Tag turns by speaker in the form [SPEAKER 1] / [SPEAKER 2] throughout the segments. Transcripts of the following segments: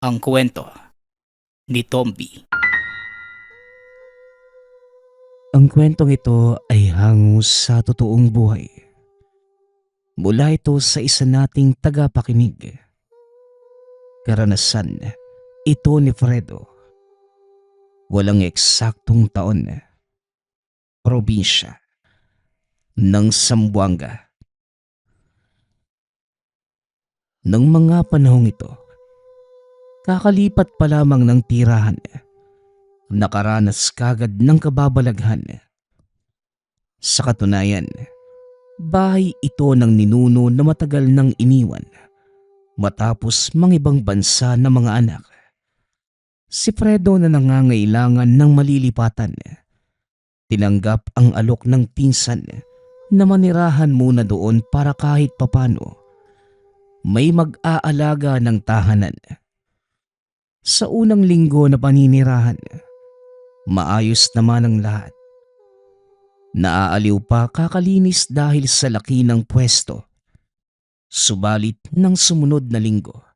[SPEAKER 1] Ang kwento ni Tomby.
[SPEAKER 2] Ang kwentong ito ay hango sa totoong buhay. Mula ito sa isa nating tagapakinig. Karanasan ito ni Fredo. Walang eksaktong taon. Probinsya ng Zamboanga. Nang mga panahong ito, kakalipat pa lamang ng tirahan, nakaranas kagad ng kababalaghan. Sa katunayan, bahay ito ng ninuno na matagal nang iniwan matapos mangibang bansa ng mga anak. Si Fredo na nangangailangan ng malilipatan, tinanggap ang alok ng pinsan na manirahan muna doon para kahit papano may mag-aalaga ng tahanan. Sa unang linggo na paninirahan, maayos naman ang lahat. Naaaliw pa kakalinis dahil sa laki ng pwesto. Subalit ng sumunod na linggo,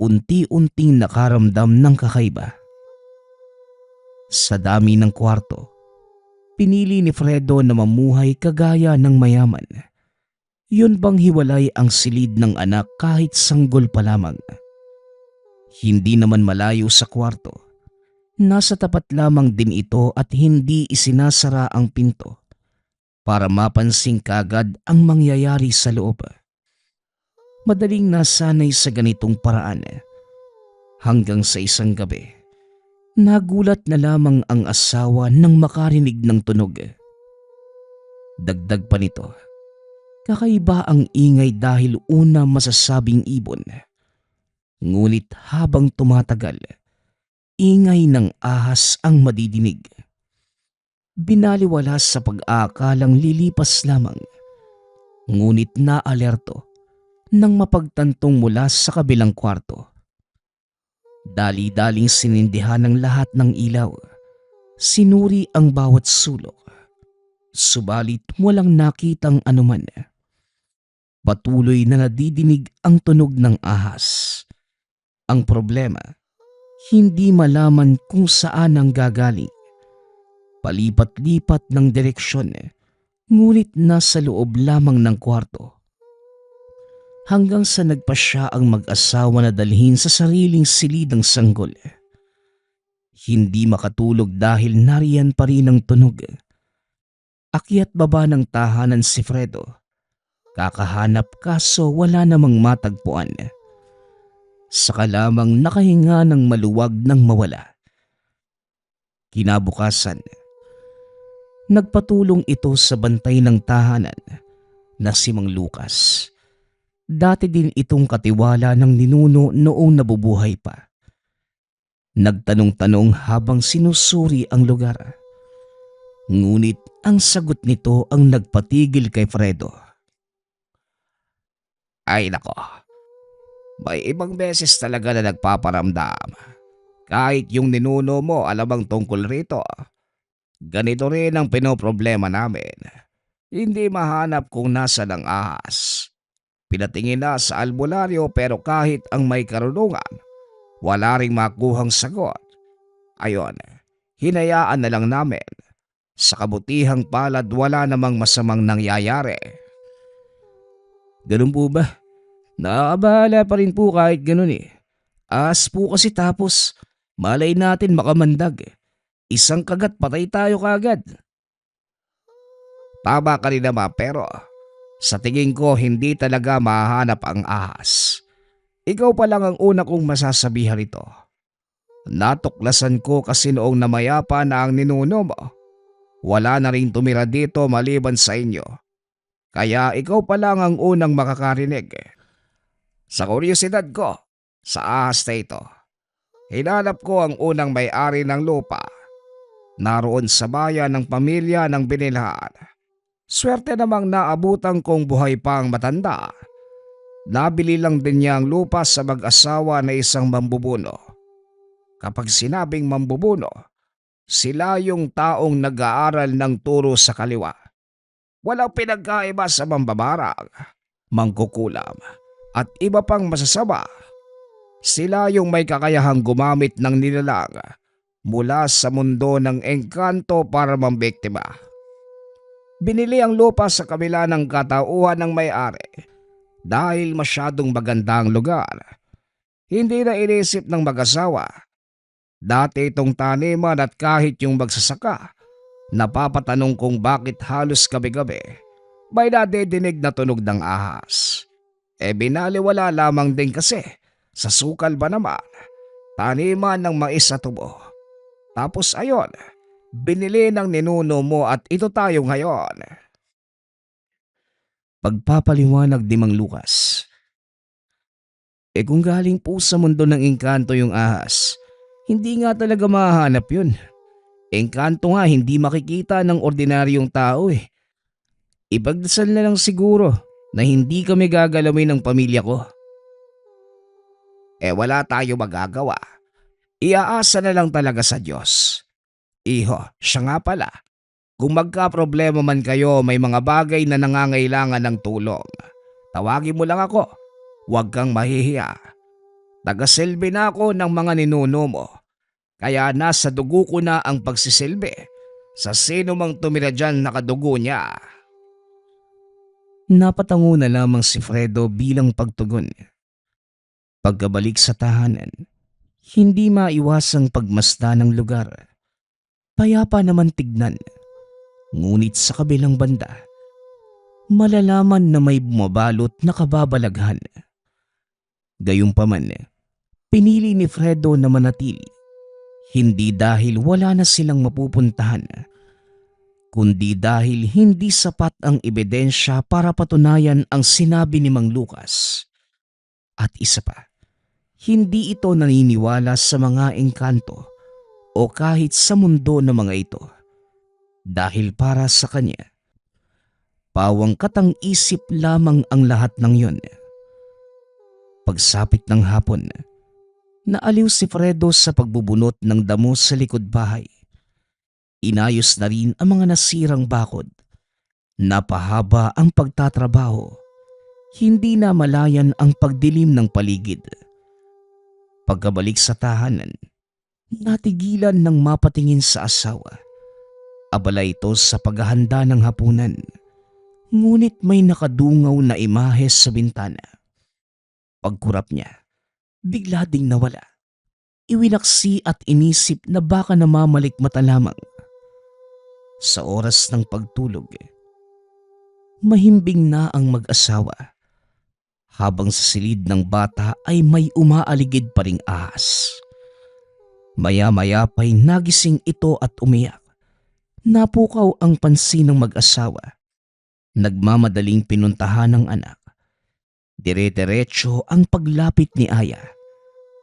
[SPEAKER 2] unti-unting nakaramdam ng kakaiba. Sa dami ng kwarto, pinili ni Fredo na mamuhay kagaya ng mayaman. Yun bang hiwalay ang silid ng anak kahit sanggol pa lamang. Hindi naman malayo sa kwarto. Nasa tapat lamang din ito at hindi isinasara ang pinto para mapansin kagad ang mangyayari sa loob. Madaling nasanay sa ganitong paraan hanggang sa isang gabi. Nagulat na lamang ang asawa nang makarinig ng tunog. Dagdag pa nito, kakaiba ang ingay dahil una masasabing ibon. Ngunit habang tumatagal, ingay ng ahas ang madidinig. Binaliwala sa pag-aakalang lilipas lamang. Ngunit naalerto nang mapagtantong mula sa kabilang kwarto. Dali-daling sinindihan ng lahat ng ilaw. Sinuri ang bawat sulok. Subalit walang nakitang anuman. Patuloy na nadidinig ang tunog ng ahas. Ang problema, hindi malaman kung saan ang gagaling. Palipat-lipat ng direksyon, ngunit nasa loob lamang ng kwarto. Hanggang sa nagpasya ang mag-asawa na dalhin sa sariling silidang sanggol. Hindi makatulog dahil nariyan pa rin ang tunog. Akyat baba ng tahanan si Fredo. Kakahanap kaso wala namang matagpuan. Saka lamang nakahinga ng maluwag nang mawala. Kinabukasan, nagpatulong ito sa bantay ng tahanan na si Mang Lucas. Dati din itong katiwala ng ninuno noong nabubuhay pa. Nagtanong-tanong habang sinusuri ang lugar. Ngunit ang sagot nito ang nagpatigil kay Fredo. Ay nako, may ibang beses talaga na nagpaparamdam. Kahit yung ninuno mo alamang tungkol rito. Ganito rin ang pinoproblema namin. Hindi mahanap kung nasa ang ahas. Pinatingin na sa albularyo pero kahit ang may karunungan, wala ring makuhang sagot. Ayon, hinayaan na lang namin. Sa kabutihang palad wala namang masamang nangyayari. Ganun po ba? Nakakabahala pa rin po kahit ganun eh. Ahas po kasi tapos malay natin makamandag. Isang kagat patay tayo kagad. Tama ka rin naman pero sa tingin ko hindi talaga mahanap ang ahas. Ikaw pa lang ang una kong masasabihan ito. Natuklasan ko kasi noong namayapa na ang ninuno mo. Wala na rin tumira dito maliban sa inyo. Kaya ikaw pa lang ang unang makakarinig. Sa kuryosidad ko, sa ahas na ito, hinanap ko ang unang may-ari ng lupa. Naroon sa bayan ng pamilya ng binilhan. Swerte namang naabutan kong buhay pa ang matanda. Nabili lang din niya ang lupa sa mag-asawa na isang mambubuno. Kapag sinabing mambubuno, sila yung taong nag-aaral ng turo sa kaliwa. Walang pinagkaiba sa mambabarang, mangkukulam, at iba pang masasama. Sila yung may kakayahang gumamit ng nilalang mula sa mundo ng engkanto para mambiktima. Binili ang lupa sa kabila ng katauhan ng may-ari dahil masyadong maganda ang lugar. Hindi na inisip ng mag-asawa. Dati itong taniman at kahit yung magsasaka, napapatanong kung bakit halos gabi-gabi may nadidinig na tunog ng ahas. Binaliwala lamang din kasi sa sukal ba naman, taniman ng mais at tubo. Tapos ayon, binili ng ninuno mo at ito tayo ngayon. Pagpapaliwanag ni Mang Lucas. Kung galing po sa mundo ng engkanto yung ahas, hindi nga talaga mahanap yun. Engkanto nga hindi makikita ng ordinaryong tao eh. Ipagdasal na lang siguro na hindi kami gagalawin ng pamilya ko. Wala tayo magagawa. Iaasa na lang talaga sa Diyos. Iho, siya nga pala. Kung magka-problema man kayo, may mga bagay na nangangailangan ng tulong, tawagin mo lang ako. Huwag kang mahihiya. Tagasilbi na ako ng mga ninuno mo. Kaya nasa dugo ko na ang pagsisilbi sa sino mang tumira dyan nakadugo niya. Napatango na lamang si Fredo bilang pagtugon. Pagkabalik sa tahanan, hindi maiwasang pagmasda ng lugar. Payapa naman tignan. Ngunit sa kabilang banda, malalaman na may bumabalot na kababalaghan. Gayunpaman, pinili ni Fredo na manatili. Hindi dahil wala na silang mapupuntahan, kundi dahil hindi sapat ang ebidensya para patunayan ang sinabi ni Mang Lucas. At isa pa, hindi ito naniniwala sa mga engkanto o kahit sa mundo ng mga ito. Dahil para sa kanya, pawang katang-isip lamang ang lahat ng yon. Pagsapit ng hapon, naaliw si Fredo sa pagbubunot ng damo sa likod bahay. Inayos na rin ang mga nasirang bakod. Napahaba ang pagtatrabaho. Hindi na malayan ang pagdilim ng paligid. Pagkabalik sa tahanan, natigilan ng mapatingin sa asawa. Abala ito sa paghahanda ng hapunan. Ngunit may nakadungaw na imahe sa bintana. Pagkurap niya, bigla ding nawala. Iwinaksi at inisip na baka namamalikmata lamang. Sa oras ng pagtulog, mahimbing na ang mag-asawa. Habang sa silid ng bata ay may umaaligid pa ring ahas. Maya-maya pa'y nagising ito at umiyak. Napukaw ang pansin ng mag-asawa. Nagmamadaling pinuntahan ng anak. Dire-diretso ang paglapit ni Aya.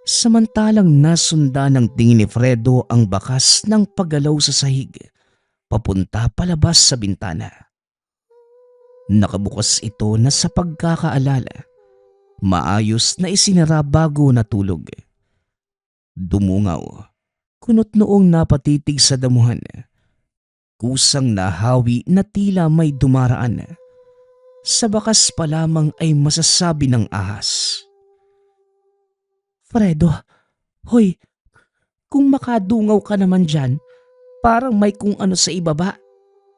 [SPEAKER 2] Samantalang nasundan ng tingin ni Fredo ang bakas ng paggalaw sa sahig, papunta palabas sa bintana. Nakabukas ito na sa pagkakaalala. Maayos na isinara bago natulog. Dumungaw, kunot noong napatitig sa damuhan. Kusang nahawi na tila may dumaraan. Sa bakas pa lamang ay masasabi ng ahas. Fredo, hoy, kung makadungaw ka naman dyan, parang may kung ano sa ibaba.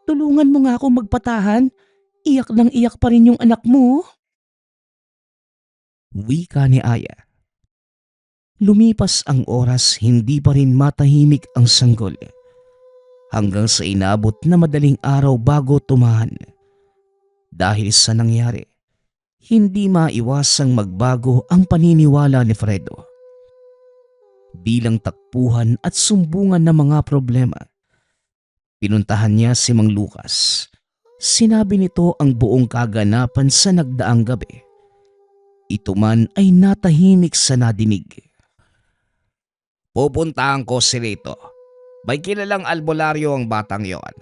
[SPEAKER 2] Tulungan mo nga ako magpatahan. Iyak ng iyak pa rin yung anak mo. Wika ni Aya. Lumipas ang oras, hindi pa rin matahimik ang sanggol. Hanggang sa inabot na madaling araw bago tumahan. Dahil sa nangyari, hindi maiwasang magbago ang paniniwala ni Fredo. Bilang takpuhan at sumbungan ng mga problema, pinuntahan niya si Mang Lucas. Sinabi nito ang buong kaganapan sa nagdaang gabi. Ito man ay natahimik sa nadinig. Pupuntahan ko si Rito. May kilalang albularyo ang batang yon.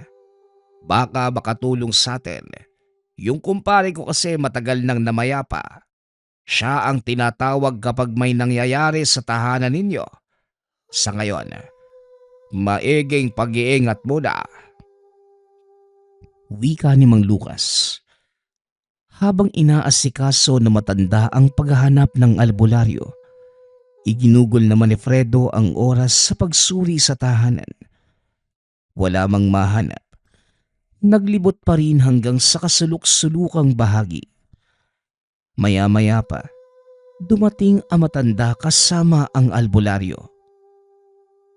[SPEAKER 2] Baka makatulong sa atin. Yung kumpare ko kasi matagal nang namayapa. Siya ang tinatawag kapag may nangyayari sa tahanan ninyo. Sa ngayon, maiging pag-iingat muna. Wika ni Mang Lucas. Habang inaasikaso na matanda ang paghahanap ng albularyo, Iginugol naman ni Fredo ang oras sa pagsuri sa tahanan. Wala mang mahanap. Naglibot pa rin hanggang sa kasulok-sulukang bahagi. Maya-maya pa, dumating ang matanda kasama ang albularyo.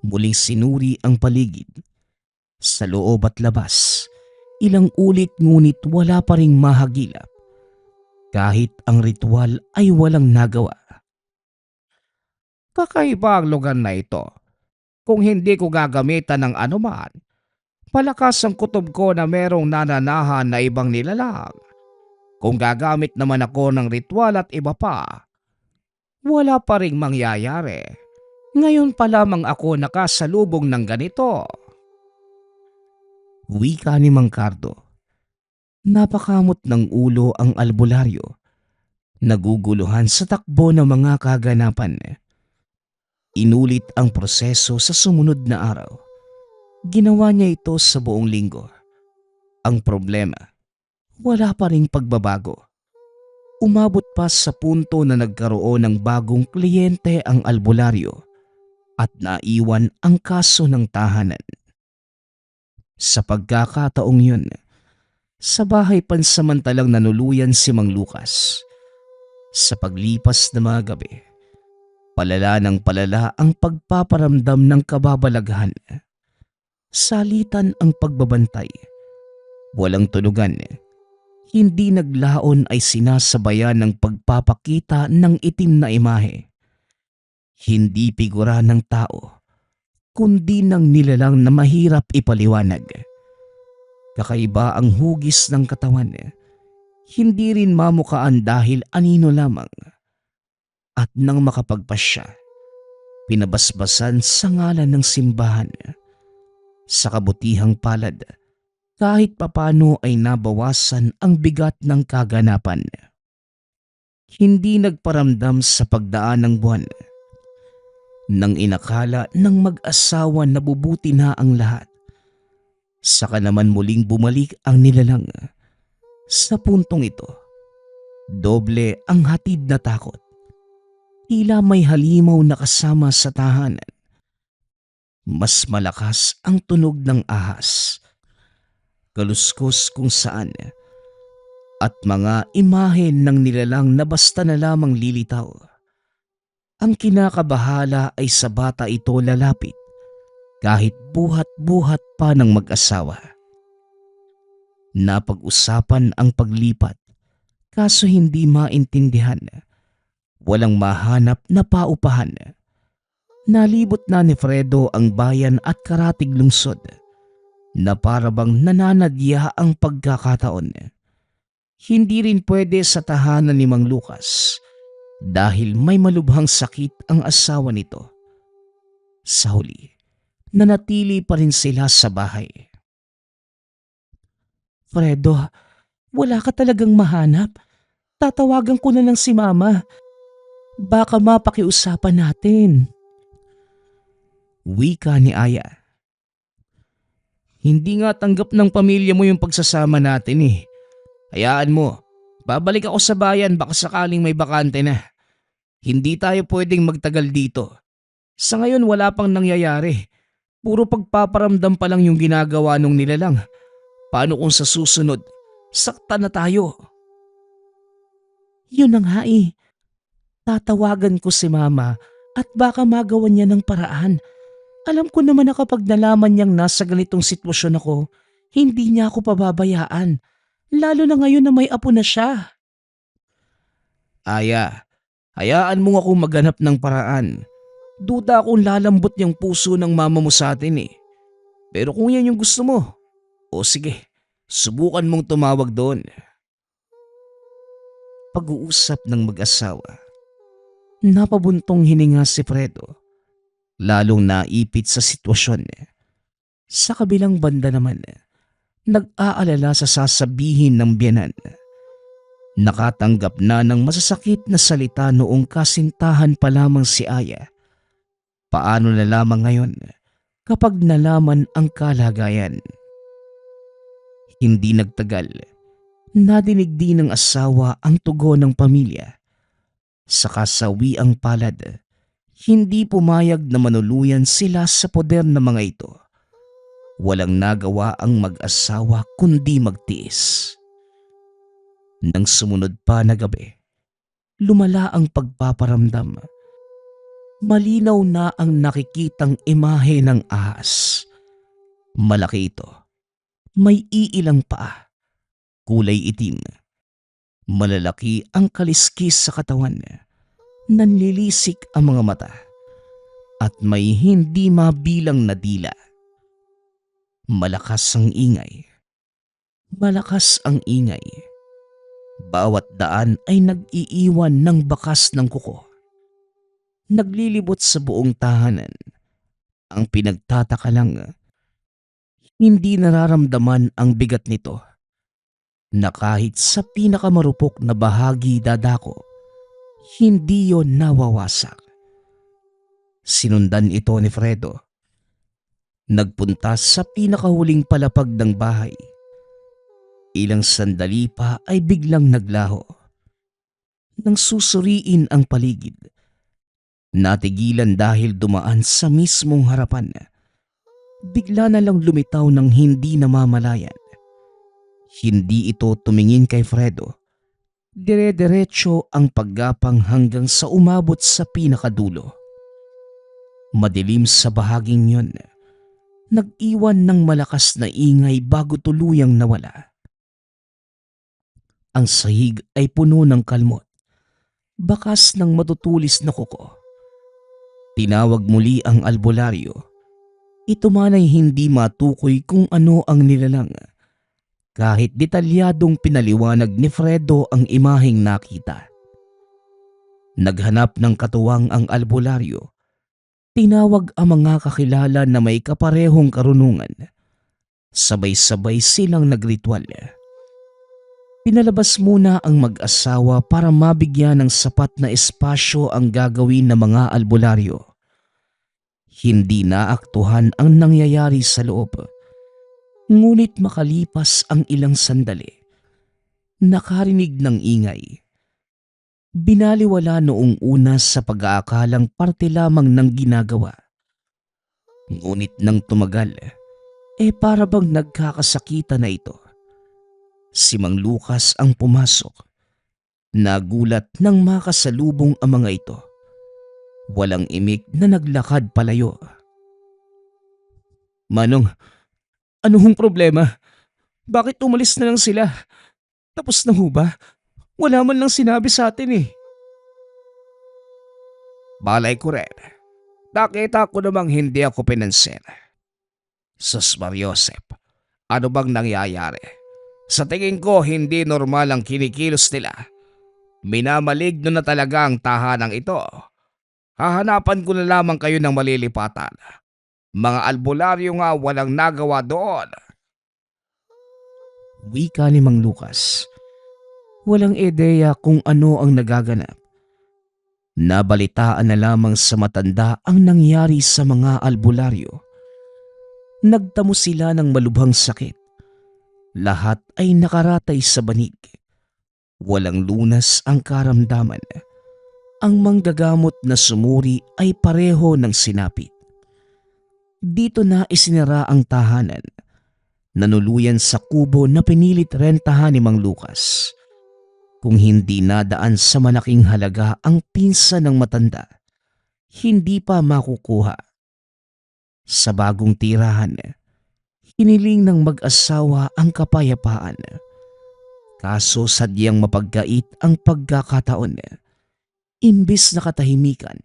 [SPEAKER 2] Muling sinuri ang paligid. Sa loob at labas, ilang ulit ngunit wala pa ring mahagilap. Kahit ang ritual ay walang nagawa. Kakaiba ang lugar na ito. Kung hindi ko gagamitan ng anuman, palakas ang kutob ko na merong nananahan na ibang nilalang. Kung gagamit naman ako ng ritual at iba pa, wala pa ring mangyayari. Ngayon pa lamang ako nakasalubong ng ganito. Wika ni Mang Cardo. Napakamot ng ulo ang albularyo. Naguguluhan sa takbo ng mga kaganapan. Inulit ang proseso sa sumunod na araw. Ginawa niya ito sa buong linggo. Ang problema, wala pa ring pagbabago. Umabot pa sa punto na nagkaroon ng bagong kliyente ang albularyo at naiwan ang kaso ng tahanan. Sa pagkakataong yun, sa bahay pansamantalang nanuluyan si Mang Lucas. Sa paglipas ng mga gabi, palala ng palala ang pagpaparamdam ng kababalaghan. Salitan ang pagbabantay. Walang tulugan. Hindi naglaon ay sinasabayan ng pagpapakita ng itim na imahe. Hindi figura ng tao, kundi ng nilalang na mahirap ipaliwanag. Kakaiba ang hugis ng katawan. Hindi rin mamukaan dahil anino lamang. At nang makapagpasya, pinabasbasan sa ngalan ng simbahan. Sa kabutihang palad, kahit papano ay nabawasan ang bigat ng kaganapan. Hindi nagparamdam sa pagdaan ng buwan. Nang inakala ng mag-asawa na bubuti na ang lahat, saka naman muling bumalik ang nilalang. Sa puntong ito, doble ang hatid na takot. Tila may halimaw na kasama sa tahanan. Mas malakas ang tunog ng ahas, kaluskos kung saan, at mga imahe ng nilalang na basta na lamang lilitaw. Ang kinakabahala ay sa bata ito lalapit kahit buhat-buhat pa ng mag-asawa. Napag-usapan ang paglipat kaso hindi maintindihan. Walang mahanap na paupahan. Nalibot na ni Fredo ang bayan at karatig lungsod na parabang nananadya ang pagkakataon. Hindi rin pwede sa tahanan ni Mang Lucas dahil may malubhang sakit ang asawa nito. Sa huli, nanatili pa rin sila sa bahay. Fredo, wala ka talagang mahanap? Tatawagan ko na lang si Mama. Baka mapakiusapan natin. Wika ni Aya. Hindi nga tanggap ng pamilya mo yung pagsasama natin eh. Hayaan mo, babalik ako sa bayan baka sakaling may bakante na. Hindi tayo pwedeng magtagal dito. Sa ngayon wala pang nangyayari. Puro pagpaparamdam pa lang yung ginagawa nung nilalang. Paano kung sa susunod, sakta na tayo? Yun na nga eh. Tatawagan ko si Mama at baka magawa niya ng paraan. Alam ko naman na kapag nalaman niyang nasa ganitong sitwasyon ako, hindi niya ako pababayaan. Lalo na ngayon na may apo na siya. Aya, hayaan mo akong maghanap ng paraan. Duda akong lalambot yung puso ng mama mo sa atin eh. Pero kung yan yung gusto mo, o sige, subukan mong tumawag doon. Pag-uusap ng mag-asawa. Napabuntong hininga si Fredo. Lalong naipit sa sitwasyon. Sa kabilang banda naman, nag-aalala sa sasabihin ng biyenan. Nakatanggap na ng masasakit na salita noong kasintahan pa lamang si Aya. Paano na lamang ngayon kapag nalaman ang kalagayan? Hindi nagtagal, nadinig din ng asawa ang tugon ng pamilya. Sa kasawiang palad, Hindi pumayag na manuluyan sila sa poder ng mga ito. Walang nagawa ang mag-asawa kundi magtiis. Nang sumunod pa na gabi, lumala ang pagpaparamdam. Malinaw na ang nakikitang imahe ng ahas. Malaki ito. May iilang paa. Kulay itim. Malalaki ang kaliskis sa katawan. Nanlilisik ang mga mata. At may hindi mabilang na dila. Malakas ang ingay. Malakas ang ingay. Bawat daan ay nag-iiwan ng bakas ng kuko. Naglilibot sa buong tahanan. Ang pinagtataka lang, hindi nararamdaman ang bigat nito na kahit sa pinakamarupok na bahagi dadako, hindi yon nawawasak. Sinundan ito ni Fredo. Nagpunta sa pinakahuling palapag ng bahay. Ilang sandali pa ay biglang naglaho. Nang susuriin ang paligid, natigilan dahil dumaan sa mismong harapan. Bigla na lang lumitaw ng hindi namamalayan. Hindi ito tumingin kay Fredo. Dire-diretso ang paggapang hanggang sa umabot sa pinakadulo. Madilim sa bahaging yon. Nag-iwan ng malakas na ingay bago tuluyang nawala. Ang sahig ay puno ng kalmot. Bakas ng matutulis na kuko. Tinawag muli ang albularyo. Ito man ay hindi matukoy kung ano ang nilalang. Kahit detalyadong pinaliwanag ni Fredo ang imaheng nakita. Naghanap ng katuwang ang albularyo. Tinawag ang mga kakilala na may kaparehong karunungan. Sabay-sabay silang nagritual. Pinalabas muna ang mag-asawa para mabigyan ng sapat na espasyo ang gagawin ng mga albularyo. Hindi naaktuhan ang nangyayari sa loob. Ngunit makalipas ang ilang sandali, nakarinig ng ingay. Binaliwala noong una sa pag-aakalang parte lamang ng ginagawa. Ngunit nang tumagal, para bang nagkakasakita na ito. Si Mang Lucas ang pumasok. Nagulat nang makasalubong ang mga ito. Walang imik na naglakad palayo. "Manong, ano hong problema? Bakit umalis na lang sila? Tapos na ho ba? Wala man lang sinabi sa atin eh." "Balay ko rin. Nakita ko namang hindi ako pinansin." "Sus Mariosep, ano bang nangyayari? Sa tingin ko hindi normal ang kinikilos nila. Minamaligno na talaga ang tahanang ito. Hahanapan ko na lamang kayo ng malilipatan. Mga albularyo nga walang nagawa doon." Wika ni Mang Lucas. Walang ideya kung ano ang nagaganap. Nabalitaan na lamang sa matanda ang nangyari sa mga albularyo. Nagtamo sila ng malubhang sakit. Lahat ay nakaratay sa banig. Walang lunas ang karamdaman. Ang manggagamot na sumuri ay pareho ng sinapit. Dito na isinara ang tahanan. Nanuluyan sa kubo na pinilit rentahan ni Mang Lucas. Kung hindi nadaan sa malaking halaga ang pinsa ng matanda, hindi pa makukuha. Sa bagong tirahan, hiniling ng mag-asawa ang kapayapaan. Kaso sadyang mapagkait ang pagkakataon. Imbis na katahimikan,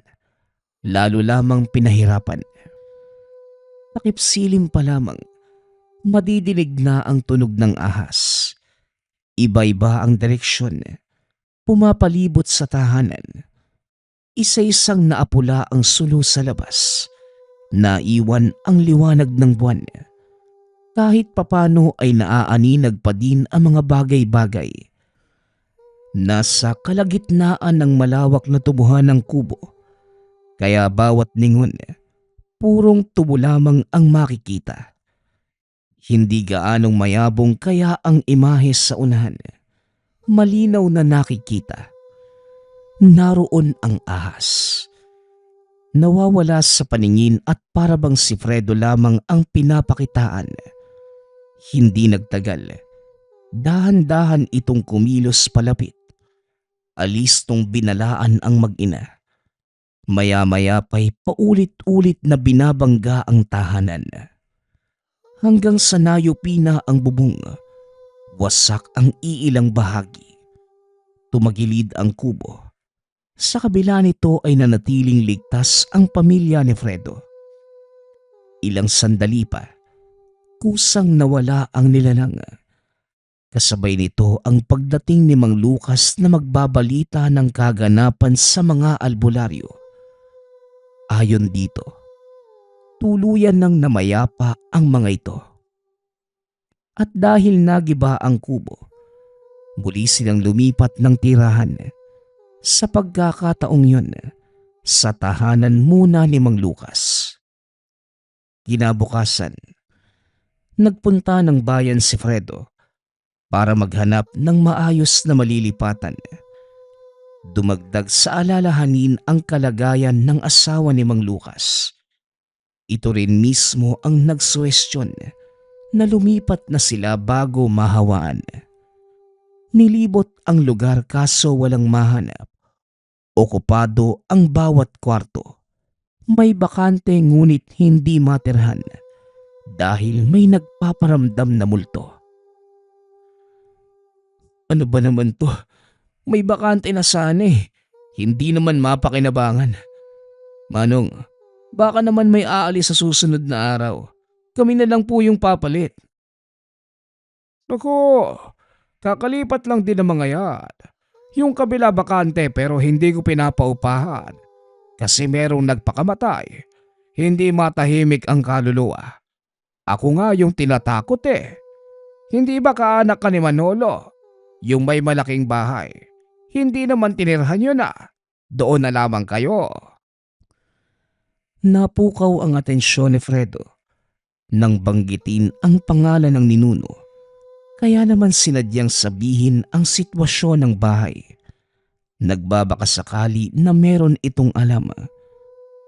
[SPEAKER 2] lalo lamang pinahirapan. Takipsilim pa lamang, madidinig na ang tunog ng ahas. Iba-iba ang direksyon, pumapalibot sa tahanan. Isa-isang naapula ang sulo sa labas. Naiwan ang liwanag ng buwan. Kahit papano ay naaaninag pa din ang mga bagay-bagay. Nasa kalagitnaan ng malawak na tubuhan ng kubo, kaya bawat ningon, purong tubo lamang ang makikita. Hindi gaanong mayabong kaya ang imahe sa unahan. Malinaw na nakikita. Naroon ang ahas. Nawawala sa paningin at parabang si Fredo lamang ang pinapakitaan. Hindi nagtagal. Dahan-dahan itong kumilos palapit. Alis tong binalaan ang mag-ina. Maya-maya pa'y paulit-ulit na binabangga ang tahanan. Hanggang sa nayupi na ang bubong, wasak ang iilang bahagi. Tumagilid ang kubo. Sa kabila nito ay nanatiling ligtas ang pamilya ni Fredo. Ilang sandali pa, kusang nawala ang nilalang. Kasabay nito ang pagdating ni Mang Lucas na magbabalita ng kaganapan sa mga albularyo. Ayon dito, tuluyan ng namayapa ang mga ito. At dahil nagiba ang kubo, muli silang lumipat ng tirahan. Sa pagkakataong yun, sa tahanan muna ni Mang Lucas. Kinabukasan, nagpunta ng bayan si Fredo para maghanap ng maayos na malilipatan. Dumagdag sa alalahanin ang kalagayan ng asawa ni Mang Lucas. Ito rin mismo ang nagsuwestyon na lumipat na sila bago mahawaan. Nilibot ang lugar kaso walang mahanap. Okupado ang bawat kwarto. May bakante ngunit hindi matirhan dahil may nagpaparamdam na multo. Ano ba naman to? May bakante na sana eh. Hindi naman mapakinabangan. Manong, baka naman may aalis sa susunod na araw. Kami na lang po yung papalit. Naku, kakalipat lang din ang mga yan. Yung kabila bakante pero hindi ko pinapaupahan. Kasi merong nagpakamatay. Hindi matahimik ang kaluluwa. Ako nga yung tinatakot eh. Hindi ba kaanak ka ni Manolo? Yung may malaking bahay. Hindi naman tinirhan yun ah. Doon na lamang kayo. Napukaw ang atensyon ni Fredo nang banggitin ang pangalan ng ninuno. Kaya naman sinadyang sabihin ang sitwasyon ng bahay. Nagbabakasakali na meron itong alam.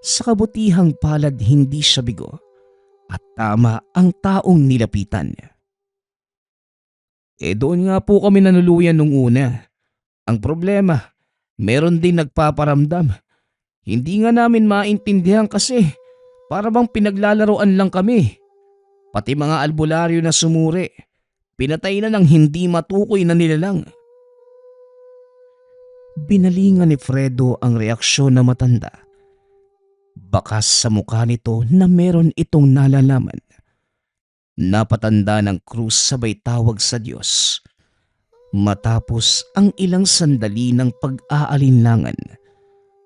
[SPEAKER 2] Sa kabutihang palad hindi siya bigo at tama ang taong nilapitan. Doon nga po kami nanuluyan nung una. Ang problema, meron din nagpaparamdam. Hindi nga namin maintindihan kasi para bang pinaglalaroan lang kami. Pati mga albularyo na sumuri, pinatay na ng hindi matukoy na nilalang. Binalingan ni Fredo ang reaksyon na matanda. Bakas sa mukha nito na meron itong nalalaman. Napatanda ng krus sabay tawag sa Diyos. Matapos ang ilang sandali ng pag-aalinlangan,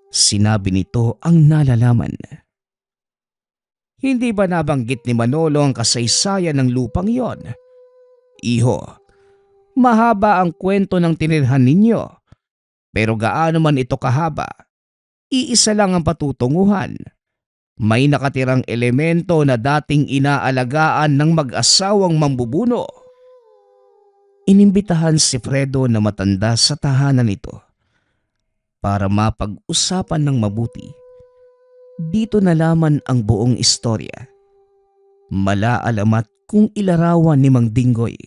[SPEAKER 2] sinabi nito ang nalalaman. Hindi ba nabanggit ni Manolo ang kasaysayan ng lupang yon? Iho, mahaba ang kwento ng tinirhan ninyo. Pero gaano man ito kahaba, iisa lang ang patutunguhan. May nakatirang elemento na dating inaalagaan ng mag-asawang mambubuno. Inimbitahan si Fredo na matanda sa tahanan nito para mapag-usapan ng mabuti. Dito nalaman ang buong istorya. Malaalamat kung ilarawan ni Mang Dinggoy.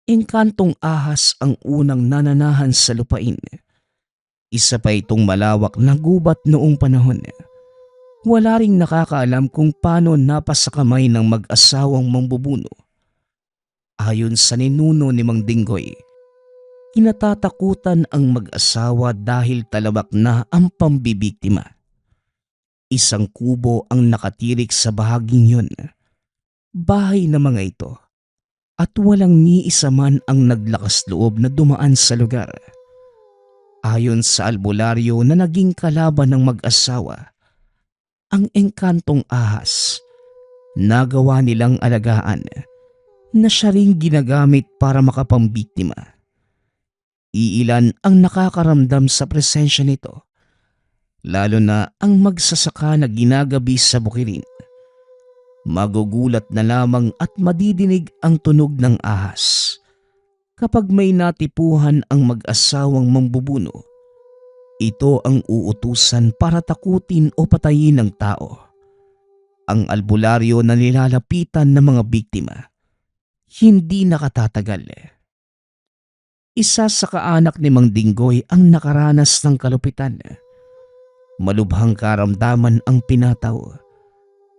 [SPEAKER 2] Engkantong ahas ang unang nananahan sa lupain. Isa pa itong malawak na gubat noong panahon. Wala ring nakakaalam kung paano napasakamay ng mag-asawang mambubuno. Ayon sa ninuno ni Mang Dinggoy, kinatatakutan ang mag-asawa dahil talabak na ang pambibiktima. Isang kubo ang nakatirik sa bahaging yun. Bahay na mga ito. At walang ni isa man ang naglakas loob na dumaan sa lugar. Ayon sa albularyo na naging kalaban ng mag-asawa, ang engkantong ahas, nagawa nilang alagaan na siya ring ginagamit para makapambiktima. Iilan ang nakakaramdam sa presensya nito, lalo na ang magsasaka na ginagabi sa bukirin. Magugulat na lamang at madidinig ang tunog ng ahas. Kapag may natipuhan ang mag-asawang mambubuno, Ito ang uutusan para takutin o patayin ng tao. Ang albularyo na nilalapitan ng mga biktima, hindi nakatatagal. Isa sa kaanak ni Mang Dinggoy ang nakaranas ng kalupitan. Malubhang karamdaman ang pinataw.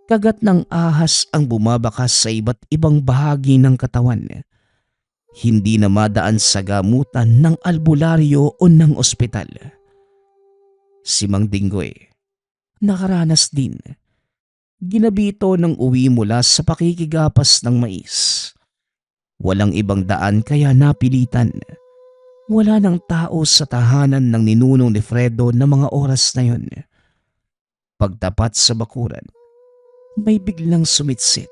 [SPEAKER 2] Kagat ng ahas ang bumabakas sa iba't ibang bahagi ng katawan. Hindi na madaan sa gamutan ng albularyo o ng ospital. Si Mang Dinggoy, nakaranas din. Ginabi ito ng uwi mula sa pakikigapas ng mais. Walang ibang daan kaya napilitan. Wala nang tao sa tahanan ng ninunong ni Fredo na mga oras na yon. Pagtapat sa bakuran, may biglang sumitsit.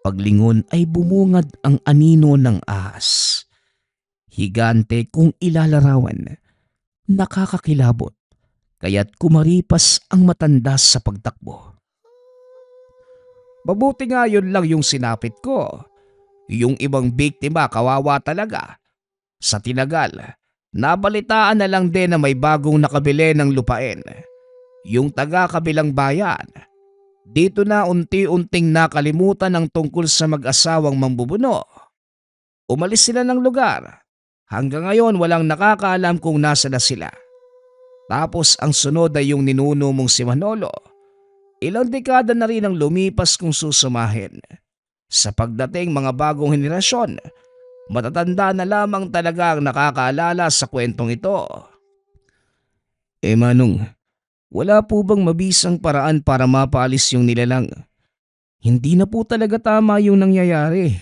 [SPEAKER 2] Paglingon ay bumungad ang anino ng ahas. Higante kung ilalarawan, nakakakilabot, kaya't kumaripas ang matanda sa pagtakbo. Mabuti nga yun lang yung sinapit ko. Yung ibang biktima kawawa talaga. Sa tinagal, nabalitaan na lang din na may bagong nakabili ng lupain. Yung taga-kabilang bayan. Dito na unti-unting nakalimutan ang tungkol sa mag-asawang mambubuno. Umalis sila ng lugar. Hanggang ngayon walang nakakaalam kung nasa na sila. Tapos ang sunod ay yung ninuno mong si Manolo. Ilang dekada na rin ang lumipas kung susumahin. Sa pagdating mga bagong henerasyon, matatanda na lamang talaga ang nakakaalala sa kwentong ito. Manong, wala po bang mabisang paraan para mapaalis yung nilalang? Hindi na po talaga tama yung nangyayari.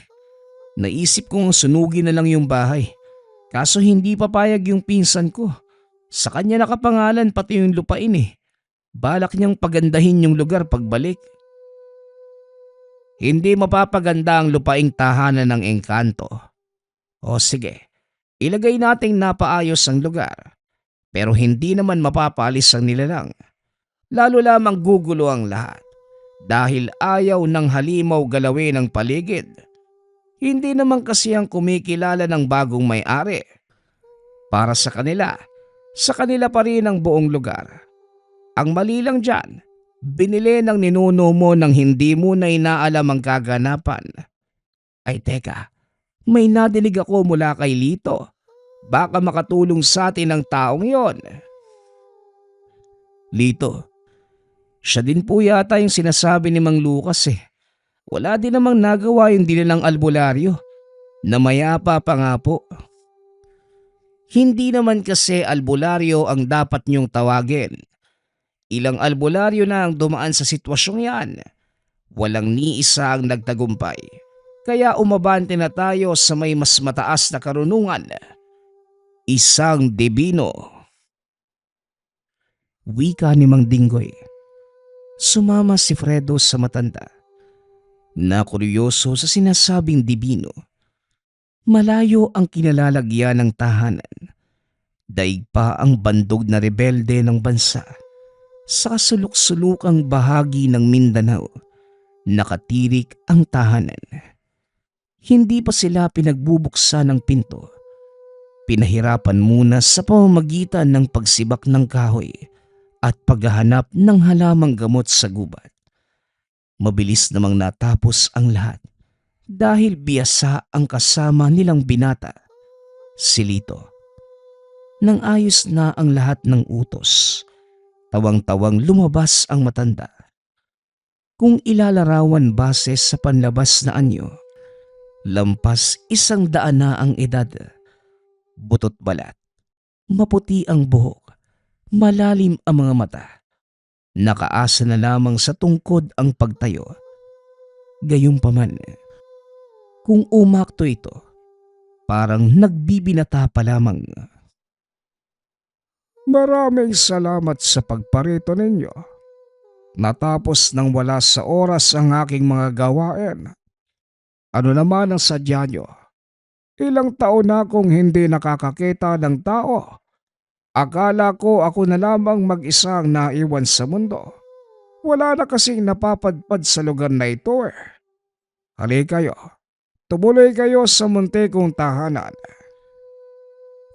[SPEAKER 2] Naisip kong sunugin na lang yung bahay. Kaso hindi papayag yung pinsan ko. Sa kanya nakapangalan pati yung lupain eh. Balak niyang pagandahin yung lugar pagbalik. Hindi mapapaganda ang lupaing tahanan ng engkanto. O sige, ilagay nating napaayos ang lugar. Pero hindi naman mapapaalis ang nilalang. Lalo lamang gugulo ang lahat. Dahil ayaw ng halimaw galawin ang paligid. Hindi naman kasi ang kumikilala ng bagong may-ari. Para sa kanila pa rin ang buong lugar. Ang mali lang dyan, binili ng ninuno mo nang hindi mo na inaalam ang kaganapan. Ay teka, may nadinig ako mula kay Lito. Baka makatulong sa atin ang taong yon. Lito, siya din po yata yung sinasabi ni Mang Lucas eh. Wala din namang nagawa yung dinilang albularyo. Namayapa pa nga po. Hindi naman kasi albularyo ang dapat niyong tawagin. Ilang albularyo na ang dumaan sa sitwasyong yan. Walang ni isa ang nagtagumpay. Kaya umabante na tayo sa may mas mataas na karunungan. Isang dibino. Wika ni Mang Dinggoy. Sumama si Fredo sa matanda. Nakuryoso sa sinasabing dibino. Malayo ang kinalalagyan ng tahanan. Daig pa ang bandog na rebelde ng bansa. Sa sulok-sulukang bahagi ng Mindanao, nakatirik ang tahanan. Hindi pa sila pinagbubuksan ng pinto. Pinahirapan muna sa pamamagitan ng pagsibak ng kahoy at paghahanap ng halamang gamot sa gubat. Mabilis namang natapos ang lahat dahil biyasa ang kasama nilang binata, si Lito. Nang ayos na ang lahat ng utos, tawang-tawang lumabas ang matanda. Kung ilalarawan base sa panlabas na anyo, lampas 100 na ang edad. Butot balat, maputi ang buhok, malalim ang mga mata. Nakaasa na lamang sa tungkod ang pagtayo. Gayunpaman, kung umakto ito, parang nagbibinata pa lamang. Maraming salamat sa pagparito ninyo. Natapos nang wala sa oras ang aking mga gawain. Ano naman ang sadya nyo? Ilang taon na akong hindi nakakakita ng tao. Akala ko ako na lamang mag-isang naiwan sa mundo. Wala na kasing napapadpad sa lugar na ito eh. Halika kayo. Tumuloy kayo sa munti kong tahanan.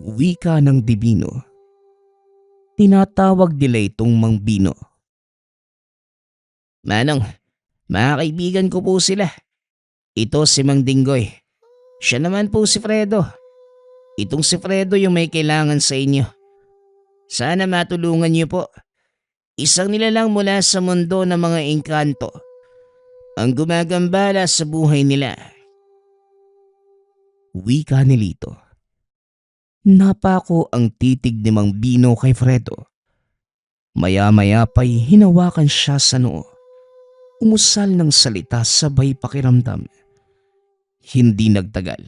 [SPEAKER 2] Wika ng dibino. Tinatawag nila itong Mang Bino. Manong, mga kaibigan ko po sila. Ito si Mang Dinggoy. Siya naman po si Fredo. Itong si Fredo yung may kailangan sa inyo. Sana matulungan niyo po. Isang nilalang mula sa mundo ng mga engkanto ang gumagambala sa buhay nila. Wika ni Lito. Napako ang titig ni Mang Bino kay Fredo. Maya-maya pa'y hinawakan siya sa noo. Umusal ng salita sabay pakiramdam. Hindi nagtagal.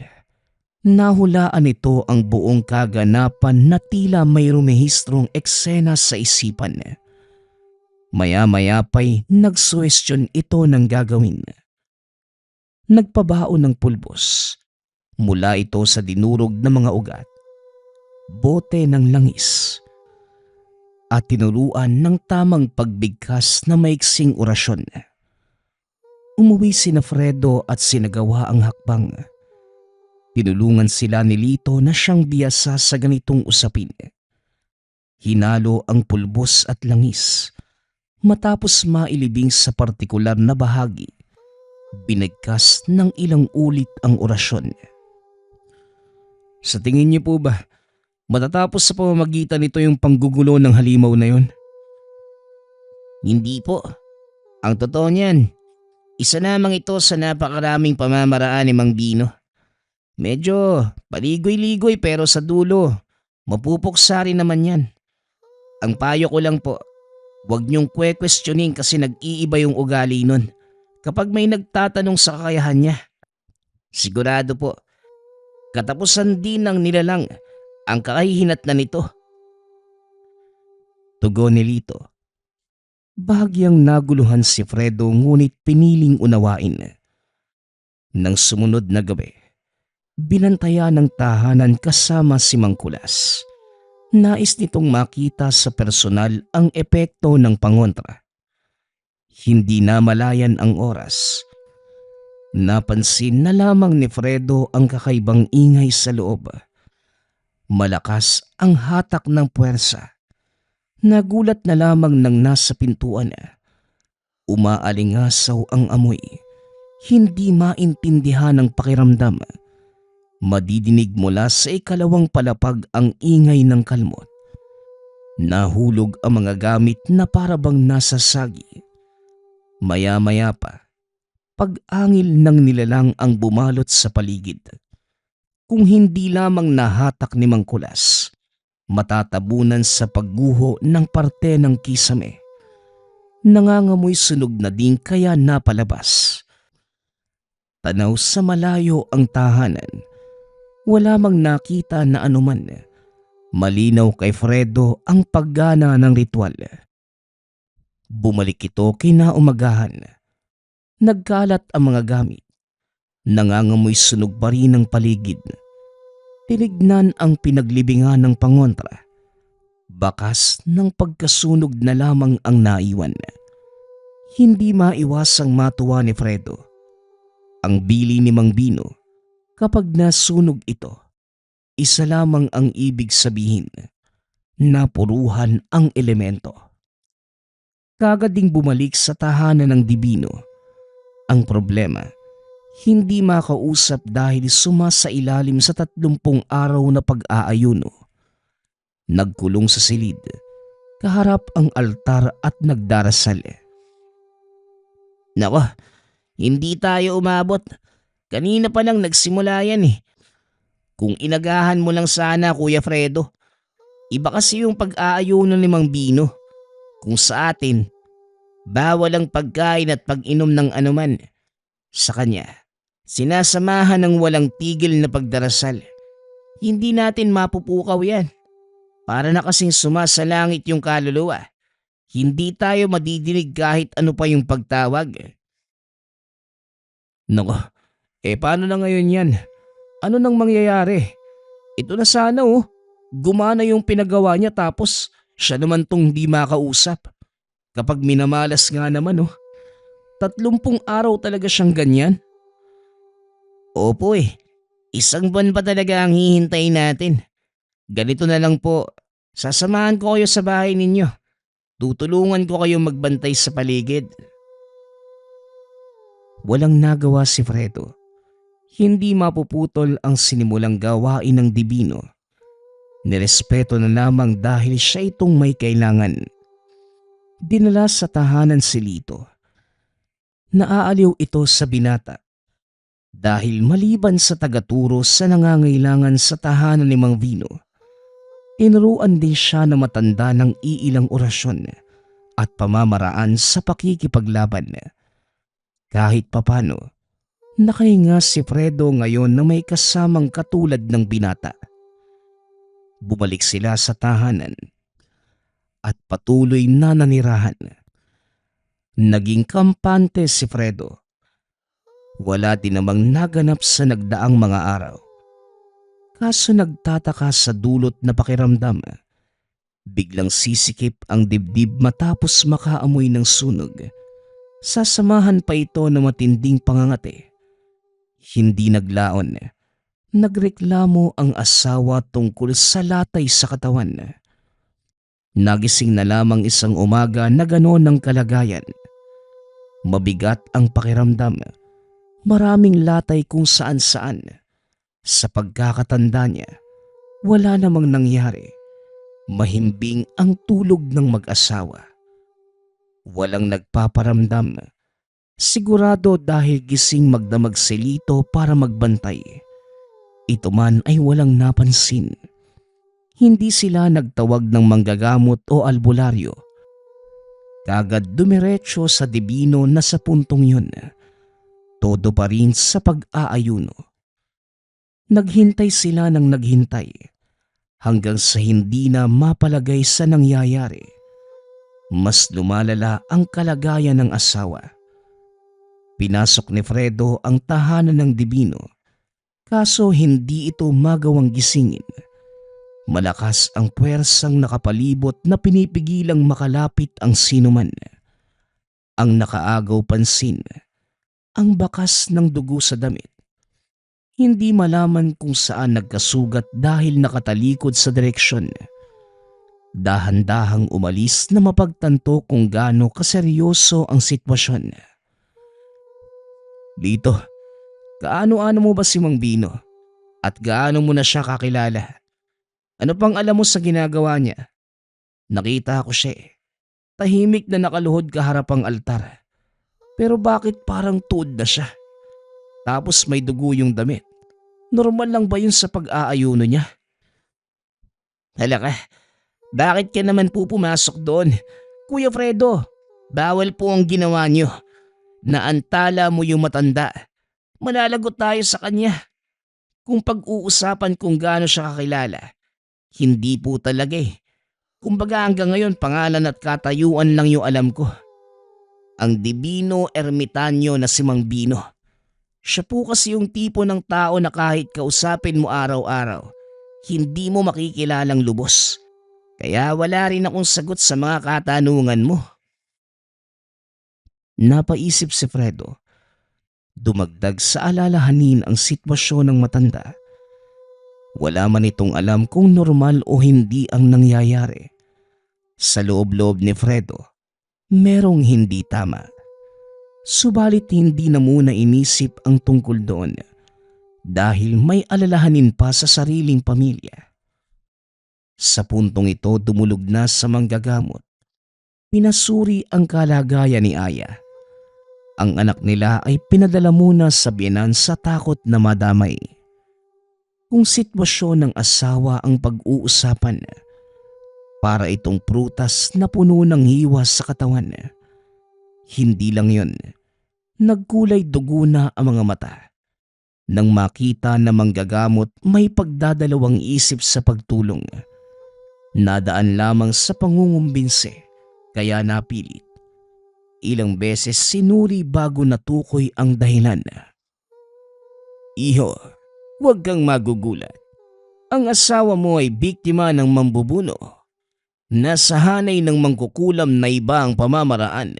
[SPEAKER 2] Nahulaan ito ang buong kaganapan na tila may rumehistrong eksena sa isipan. Maya-maya pa'y nagsuwestiyon ito ng gagawin. Nagpabaon ng pulbos. Mula ito sa dinurog na mga ugat. Bote ng langis. At tinuruan ng tamang pagbigkas na maiksing orasyon. Umuwi sina Fredo at sinagawa ang hakbang. Tinulungan sila ni Lito na siyang biyasa sa ganitong usapin. Hinalo ang pulbos at langis. Matapos mailibing sa partikular na bahagi, binigkas ng ilang ulit ang orasyon. Sa tingin niyo po ba, matatapos sa pamamagitan nito yung panggugulo ng halimaw na yon? Hindi po. Ang totoo niyan, isa lamang ito sa napakaraming pamamaraan ni Mang Bino. Medyo paligoy-ligoy pero sa dulo, mapupuksa rin naman yan. Ang payo ko lang po, huwag niyong kwe-questioning kasi nag-iiba yung ugali nun kapag may nagtatanong sa kakayahan niya. Sigurado po, katapusan din ng nilalang ang kakahihinatnan nito. Tugon ni Lito. Bahagyang naguluhan si Fredo ngunit piniling unawain. Nang sumunod na gabi, binantaya ng tahanan kasama si Mang Kulas. Nais nitong makita sa personal ang epekto ng pangontra. Hindi na malayan ang oras. Napansin na lamang ni Fredo ang kakaibang ingay sa loob. Malakas ang hatak ng puwersa. Nagulat na lamang nang nasa pintuan. Umaalingasaw ang amoy. Hindi maintindihan ang pakiramdam. Madidinig mula sa ikalawang palapag ang ingay ng kalmot. Nahulog ang mga gamit na parabang nasasagi. Maya-maya pa, pag-angil ng nilalang ang bumalot sa paligid. Kung hindi lamang nahatak ni Mang Kulas, matatabunan sa pagguho ng parte ng kisame. Nangangamoy sunog na din kaya napalabas. Tanaw sa malayo ang tahanan. Wala mang nakita na anuman. Malinaw kay Fredo ang paggana ng ritual. Bumalik ito kinaumagahan. Nagkalat ang mga gamit. Nangangamoy sunog pa rin ang paligid. Tinignan ang pinaglibingan ng pangontra. Bakas ng pagkasunog na lamang ang naiwan. Hindi maiwasang matuwa ni Fredo. Ang bili ni Mang Bino, kapag nasunog ito, isa lamang ang ibig sabihin, napuruhan ang elemento. Kagad ding bumalik sa tahanan ng Dibino. Ang problema, hindi makausap dahil sumasailalim sa 30 araw na pag-aayuno. Nagkulong sa silid, kaharap ang altar at nagdarasal. Nako, hindi tayo umabot. Kanina pa lang nagsimula yan eh. Kung inagahan mo lang sana, Kuya Fredo. Iba kasi yung pag-aayuno ni Mang Bino. Kung sa atin, bawal ang pagkain at pag-inom ng anuman. Sa kanya, sinasamahan ng walang tigil na pagdarasal. Hindi natin mapupukaw yan. Para na kasing sumasalangit yung kaluluwa. Hindi tayo madidinig kahit ano pa yung pagtawag. Nako, paano na ngayon yan? Ano nang mangyayari? Ito na sana gumana yung pinagawa niya tapos siya naman tong di makausap. Kapag minamalas nga naman 30 araw talaga siyang ganyan. Opo 1 buwan pa talaga ang hihintayin natin. Ganito na lang po, Sasamahan ko kayo sa bahay ninyo. Tutulungan ko kayong magbantay sa paligid. Walang nagawa si Fredo. Hindi mapuputol ang sinimulang gawain ng Divino. Nirespeto na lamang dahil siya itong may kailangan. Dinala sa tahanan si Lito. Naaaliw ito sa binata dahil maliban sa tagaturo sa nangangailangan sa tahanan ni Mang Vino, tinuruan din siya na matanda ng iilang orasyon at pamamaraan sa pakikipaglaban. Kahit papano, nakahinga si Fredo ngayon na may kasamang katulad ng binata. Bumalik sila sa tahanan at patuloy na nanirahan. Naging kampante si Fredo. Wala din namang naganap sa nagdaang mga araw. Kaso nagtataka sa dulot na pakiramdam. Biglang sisikip ang dibdib matapos makaamoy ng sunog. Sasamahan pa ito ng matinding pangangati. Hindi naglaon. Nagreklamo ang asawa tungkol sa latay sa katawan. Nagising na lamang isang umaga na gano'n ang kalagayan. Mabigat ang pakiramdam. Maraming latay kung saan-saan. Sa pagkakatanda niya, wala namang nangyari. Mahimbing ang tulog ng mag-asawa. Walang nagpaparamdam. Sigurado dahil gising magdamag si Lito para magbantay. Ito man ay walang napansin. Hindi sila nagtawag ng manggagamot o albularyo. Kagad dumiretso sa Divino na sa puntong yun. Todo pa rin sa pag-aayuno. Naghintay sila ng naghintay hanggang sa hindi na mapalagay sa nangyayari. Mas lumalala ang kalagayan ng asawa. Pinasok ni Fredo ang tahanan ng Divino, kaso hindi ito magawang gisingin. Malakas ang puwersang nakapalibot na pinipigilang makalapit ang sinuman. Ang nakaagaw pansin, ang bakas ng dugo sa damit. Hindi malaman kung saan nagkasugat dahil nakatalikod sa direksyon. Dahan-dahang umalis na mapagtanto kung gaano kaseryoso ang sitwasyon. Lito, kaano-ano mo ba si Mang Bino? At gaano mo na siya kakilala? Ano pang alam mo sa ginagawa niya? Nakita ko siya eh. Tahimik na nakaluhod kaharapang altar. Pero bakit parang tuod na siya? Tapos may dugo yung damit. Normal lang ba yun sa pag-aayuno niya? Halaka, bakit ka naman po pumasok doon? Kuya Fredo, bawal po ang ginawa niyo. Naantala mo yung matanda. Malalagot tayo sa kanya. Kung pag-uusapan kung gaano siya kakilala, hindi po talaga eh. Kumbaga hanggang ngayon pangalan at katayuan lang yung alam ko. Ang Divino Ermitanyo na si Mang Bino. Siya po kasi yung tipo ng tao na kahit kausapin mo araw-araw, hindi mo makikilalang lubos. Kaya wala rin akong sagot sa mga katanungan mo. Napaisip si Fredo. Dumagdag sa alalahanin ang sitwasyon ng matanda. Wala man itong alam kung normal o hindi ang nangyayari. Sa loob-loob ni Fredo, merong hindi tama. Subalit hindi na muna inisip ang tungkol doon dahil may alalahanin pa sa sariling pamilya. Sa puntong ito dumulog na sa manggagamot. Pinasuri ang kalagayan ni Aya. Ang anak nila ay pinadala muna sa biyenan sa takot na madamay. Kung sitwasyon ng asawa ang pag-uusapan, para itong prutas na puno ng hiwa sa katawan. Hindi lang yun, nagkulay dugo na ang mga mata. Nang makita na manggagamot may pagdadalawang isip sa pagtulong. Nadaan lamang sa pangungumbinse, kaya napilit. Ilang beses sinuri bago natukoy ang dahilan. Iho, huwag kang magugulat. Ang asawa mo ay biktima ng mambubuno. Nasa hanay ng mangkukulam na iba ang pamamaraan.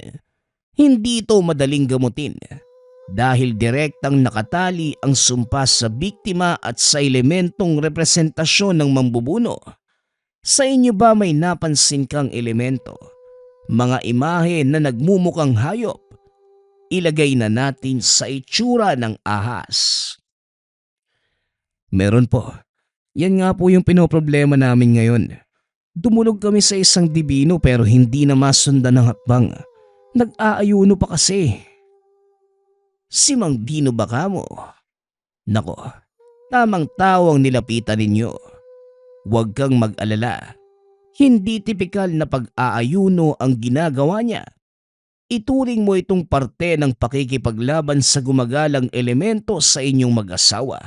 [SPEAKER 2] Hindi ito madaling gamutin dahil direktang nakatali ang sumpa sa biktima at sa elementong representasyon ng mambubuno. Sa inyo ba may napansin kang elemento, mga imahe na nagmumukhang hayop? Ilagay na natin sa itsura ng ahas. Meron po. Yan nga po yung pinoproblema namin ngayon. Dumulog kami sa isang dibino pero hindi na masundan ng hakbang. Nag-aayuno pa kasi. Si Mang Dino ba kamo? Nako, tamang tao ang nilapitan ninyo. Huwag kang mag-alala. Hindi tipikal na pag-aayuno ang ginagawa niya. Ituring mo itong parte ng pakikipaglaban sa gumagalang elemento sa inyong mag-asawa.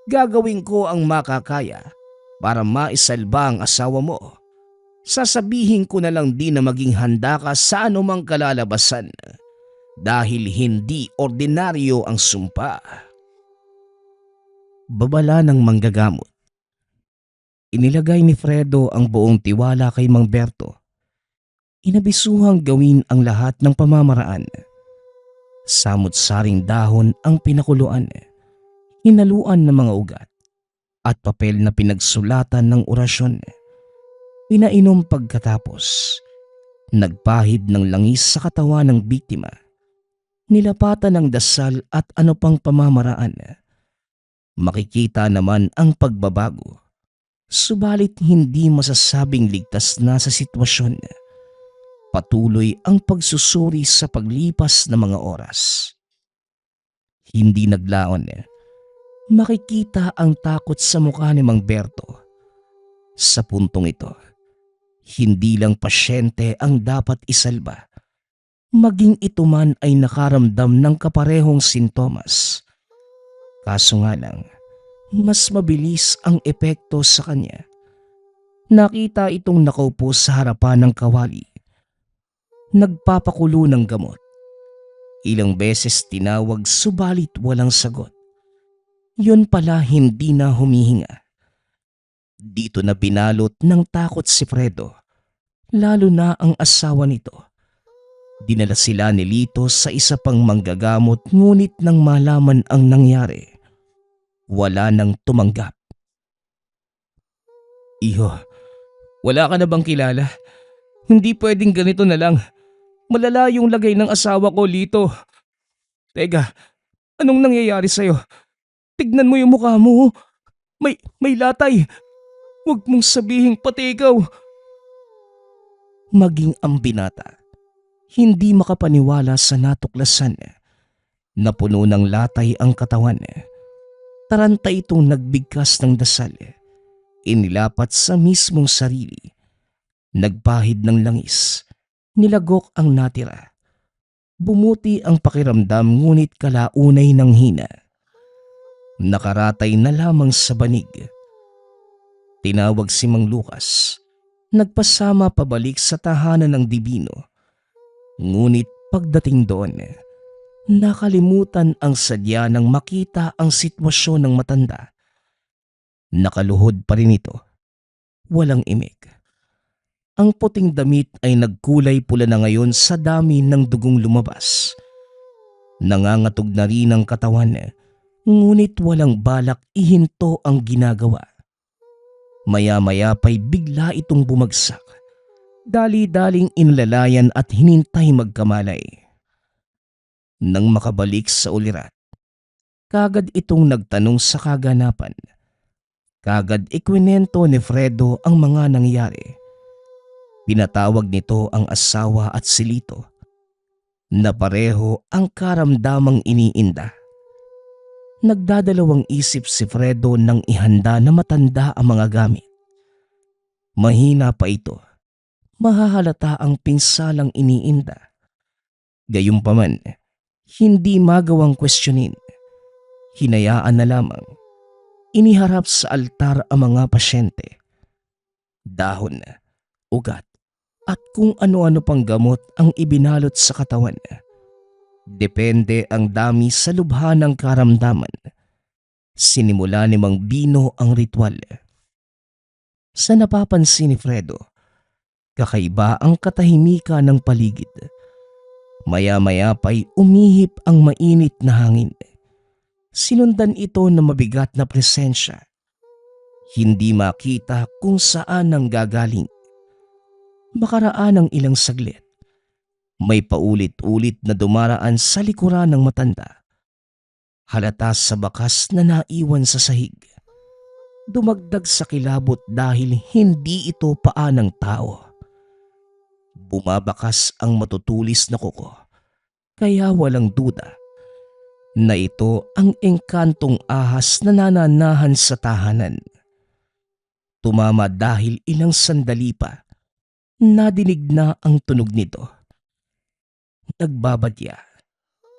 [SPEAKER 2] Gagawin ko ang makakaya para maisalba ang asawa mo. Sasabihin ko na lang din na maging handa ka sa anumang kalalabasan dahil hindi ordinaryo ang sumpa. Babala ng manggagamot. Inilagay ni Fredo ang buong tiwala kay Mang Berto. Inabisuhang gawin ang lahat ng pamamaraan. Samut-saring dahon ang pinakuluan, hinaluan ng mga ugat, at papel na pinagsulatan ng orasyon. Pinainom pagkatapos, nagpahid ng langis sa katawan ng biktima. Nilapatan ng dasal at ano pang pamamaraan. Makikita naman ang pagbabago. Subalit hindi masasabing ligtas na sa sitwasyon. Patuloy ang pagsusuri sa paglipas ng mga oras. Hindi naglaon. Makikita ang takot sa mukha ni Mang Berto. Sa puntong ito, hindi lang pasyente ang dapat isalba. Maging ito man ay nakaramdam ng kaparehong sintomas. Kaso nga lang, mas mabilis ang epekto sa kanya. Nakita itong nakaupo sa harapan ng kawali. Nagpapakulo ng gamot. Ilang beses tinawag subalit walang sagot. Yun pala hindi na humihinga. Dito na binalot ng takot si Fredo, lalo na ang asawa nito. Dinala sila ni Lito sa isa pang manggagamot ngunit nang malaman ang nangyari, wala nang tumanggap. Iho, wala ka na bang kilala? Hindi pwedeng ganito na lang. Malala yung lagay ng asawa ko, Lito. Teka, anong nangyayari sa'yo? Tignan mo yung mukha mo. May latay. Huwag mong sabihing pati ikaw. Maging ang binata, hindi makapaniwala sa natuklasan. Napuno ng latay ang katawan. Taranta itong nagbigkas ng dasal. Inilapat sa mismong sarili. Nagpahid ng langis. Nilagok ang natira. Bumuti ang pakiramdam ngunit kalaunay ng hina. Nakaratay na lamang sa banig. Tinawag si Mang Lucas. Nagpasama pabalik sa tahanan ng dibino. Ngunit pagdating doon, nakalimutan ang sadya nang makita ang sitwasyon ng matanda. Nakaluhod pa rin ito. Walang imik. Ang puting damit ay nagkulay pula na ngayon sa dami ng dugong lumabas. Nangangatog na rin ang katawan, ngunit walang balak ihinto ang ginagawa. Maya-maya pa'y bigla itong bumagsak. Dali-daling inlalayan at hinintay magkamalay. Nang makabalik sa ulirat, kagad itong nagtanong sa kaganapan. Kagad ikwinento ni Fredo ang mga nangyari. Pinatawag nito ang asawa at si Lito, na pareho ang karamdamang iniinda. Nagdadalawang isip si Fredo nang ihanda na matanda ang mga gamit. Mahina pa ito. Mahahalata ang pinsalang iniinda. Gayunpaman, hindi magawang kwestiyonin. Hinayaan na lamang. Iniharap sa altar ang mga pasyente. Dahon, ugat, at kung ano-ano pang gamot ang ibinalot sa katawan. Depende ang dami sa lubha ng karamdaman. Sinimula ni Mang Bino ang ritual. Sa napapansin ni Fredo, kakaiba ang katahimikan ng paligid. Maya-maya pa'y umihip ang mainit na hangin. Sinundan ito ng mabigat na presensya. Hindi makita kung saan nang gagaling. Makaraan ng ilang saglit, may paulit-ulit na dumaraan sa likuran ng matanda. Halata sa bakas na naiwan sa sahig. Dumagdag sa kilabot dahil hindi ito paa ng tao. Bumabakas ang matutulis na kuko, kaya walang duda na ito ang engkantong ahas na nananahan sa tahanan. Tumama dahil ilang sandali pa, nadinig na ang tunog nito. Nagbabadya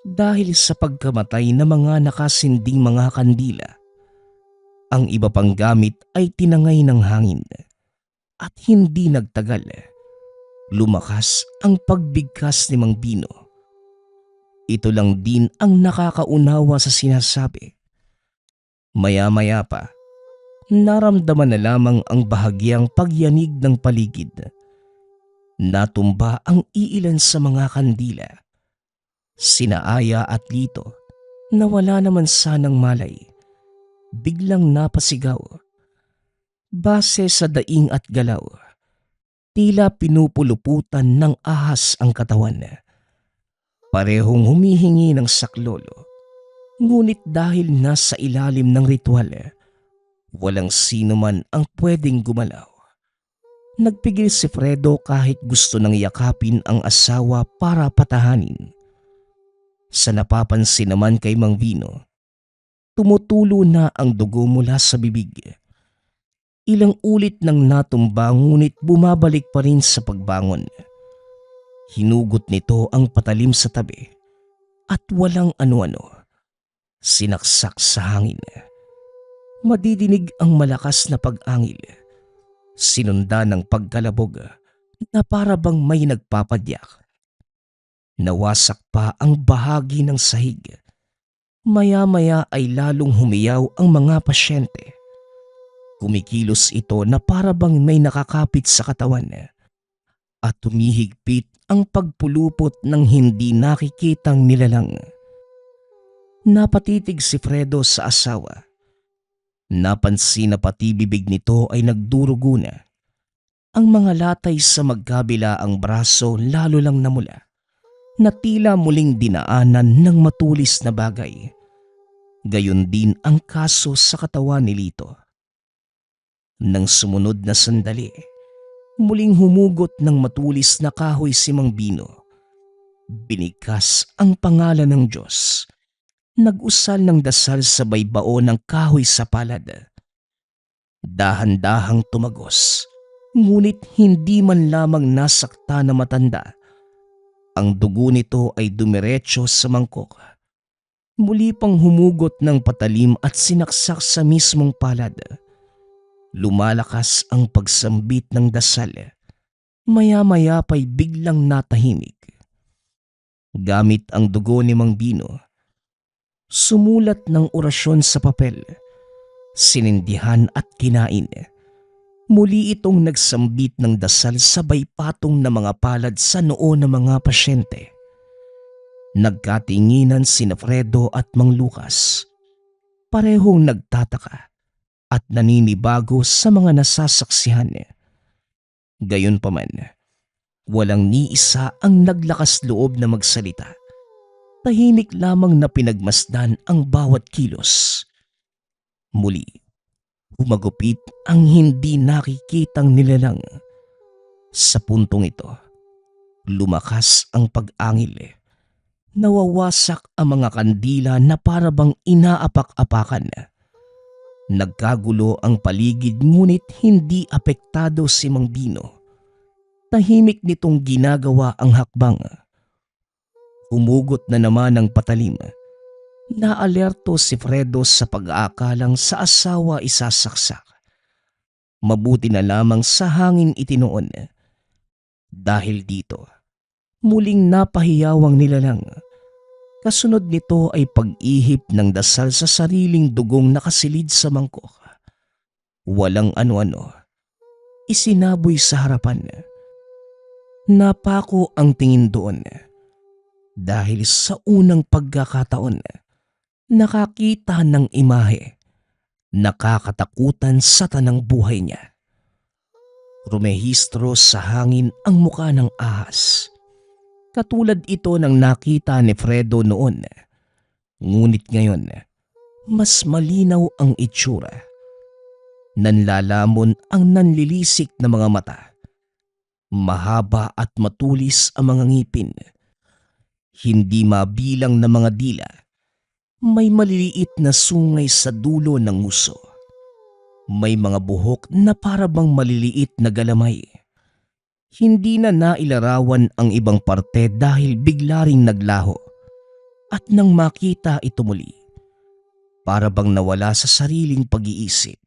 [SPEAKER 2] dahil sa pagkamatay ng mga nakasinding mga kandila. Ang iba pang gamit ay tinangay ng hangin at hindi nagtagal. Lumakas ang pagbigkas ni Mang Bino. Ito lang din ang nakakaunawa sa sinasabi. Maya-maya pa, naramdaman na lamang ang bahagyang pagyanig ng paligid. Natumba ang iilan sa mga kandila. Sina Aya at Lito na wala naman sanang malay. Biglang napasigaw. Base sa daing at galaw, tila pinupuluputan ng ahas ang katawan. Parehong humihingi ng saklolo. Ngunit dahil nasa ilalim ng ritual, walang sino man ang pwedeng gumalaw. Nagpigil si Fredo kahit gusto nang yakapin ang asawa para patahanin. Sa napapansin naman kay Mang Vino, tumutulo na ang dugo mula sa bibig. Ilang ulit nang natumba ngunit bumabalik pa rin sa pagbangon. Hinugot nito ang patalim sa tabi at walang ano-ano. Sinaksak sa hangin. Madidinig ang malakas na pag-angil. Sinunda ng pagkalabog na para bang may nagpapadyak. Nawasak pa ang bahagi ng sahig. Maya-maya ay lalong humiyaw ang mga pasyente. Kumikilos ito na para bang may nakakapit sa katawan at tumihigpit ang pagpulupot ng hindi nakikitang nilalang. Napatitig si Fredo sa asawa. Napansin na pati bibig nito ay nagdurugo na. Ang mga latay sa magkabila ang braso lalo lang namula, na tila muling dinaanan ng matulis na bagay. Gayon din ang kaso sa katawan ni Lito. Nang sumunod na sandali, muling humugot ng matulis na kahoy si Mang Bino. Binigkas ang pangalan ng Diyos. Nag-usal ng dasal sa baybao ng kahoy sa palad. Dahan-dahang tumagos, ngunit hindi man lamang nasakta na matanda. Ang dugo nito ay dumiretso sa mangkok. Muli pang humugot ng patalim at sinaksak sa mismong palad. Lumalakas ang pagsambit ng dasal. Maya-maya pa'y biglang natahimik. Gamit ang dugo ni Mang Bino, sumulat ng orasyon sa papel, sinindihan at kinain. Muli itong nagsambit ng dasal sabay patong na mga palad sa noo ng mga pasyente. Nagkatinginan sina Fredo at Mang Lucas. Parehong nagtataka at naninibago sa mga nasasaksihan. Gayunpaman, walang ni isa ang naglakas loob na magsalita. Tahimik lamang na pinagmasdan ang bawat kilos. Muli, humagupit ang hindi nakikitang nilalang. Sa puntong ito, lumakas ang pag-angil. Nawawasak ang mga kandila na parabang inaapak-apakan. Nagkagulo ang paligid ngunit hindi apektado si Mang Bino. Tahimik nitong ginagawa ang hakbang. Humugot na naman ang patalim. Naalerto si Fredo sa pag-aakalang sa asawa isasaksak. Mabuti na lamang sa hangin itinoon. Dahil dito, muling napahiyawang nilalang. Kasunod nito ay pag-ihip ng dasal sa sariling dugong nakasilid sa mangkok. Walang ano-ano. Isinaboy sa harapan. Napako ang tingin doon. Dahil sa unang pagkakataon, nakakita ng imahe nakakatakutan sa tanang buhay niya. Rumehistro sa hangin ang muka ng ahas. Katulad ito ng nakita ni Fredo noon. Ngunit ngayon, mas malinaw ang itsura. Nanlalamon ang nanlilisik na mga mata. Mahaba at matulis ang mga ngipin. Hindi mabilang na mga dila. May maliliit na sungay sa dulo ng nguso. May mga buhok na parabang maliliit na galamay. Hindi na nailarawan ang ibang parte dahil bigla ring naglaho. At nang makita ito muli, parabang nawala sa sariling pag-iisip.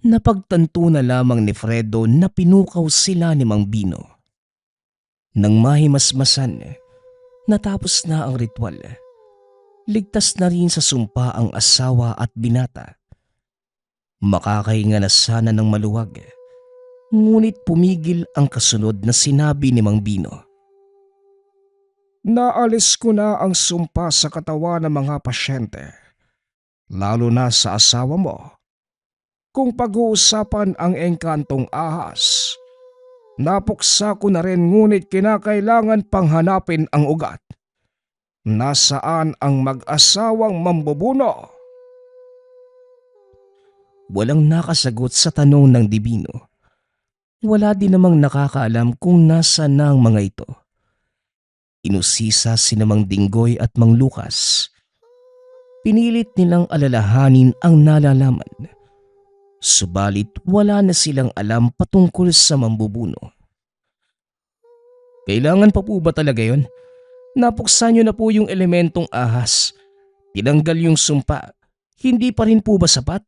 [SPEAKER 2] Napagtanto na lamang ni Fredo na pinukaw sila ni Mang Bino. Nang mahimasmasan, natapos na ang ritual. Ligtas na rin sa sumpa ang asawa at binata. Makakahinga na sana ng maluwag. Ngunit pumigil ang kasunod na sinabi ni Mang Bino. Naalis ko na ang sumpa sa katawan ng mga pasyente, lalo na sa asawa mo. Kung pag-uusapan ang engkantong ahas, napuksa ko na rin ngunit kinakailangan pang hanapin ang ugat. Nasaan ang mag-asawang mambubuno? Walang nakasagot sa tanong ng Divino. Wala din namang nakakaalam kung nasa na ang mga ito. Inusisa sina Mang Dinggoy at Mang Lucas. Pinilit nilang alalahanin ang nalalaman. Subalit wala na silang alam patungkol sa mambubuno. Kailangan pa po ba talaga yon? Napuksan niyo na po yung elementong ahas. Tinanggal yung sumpa. Hindi pa rin po ba sapat?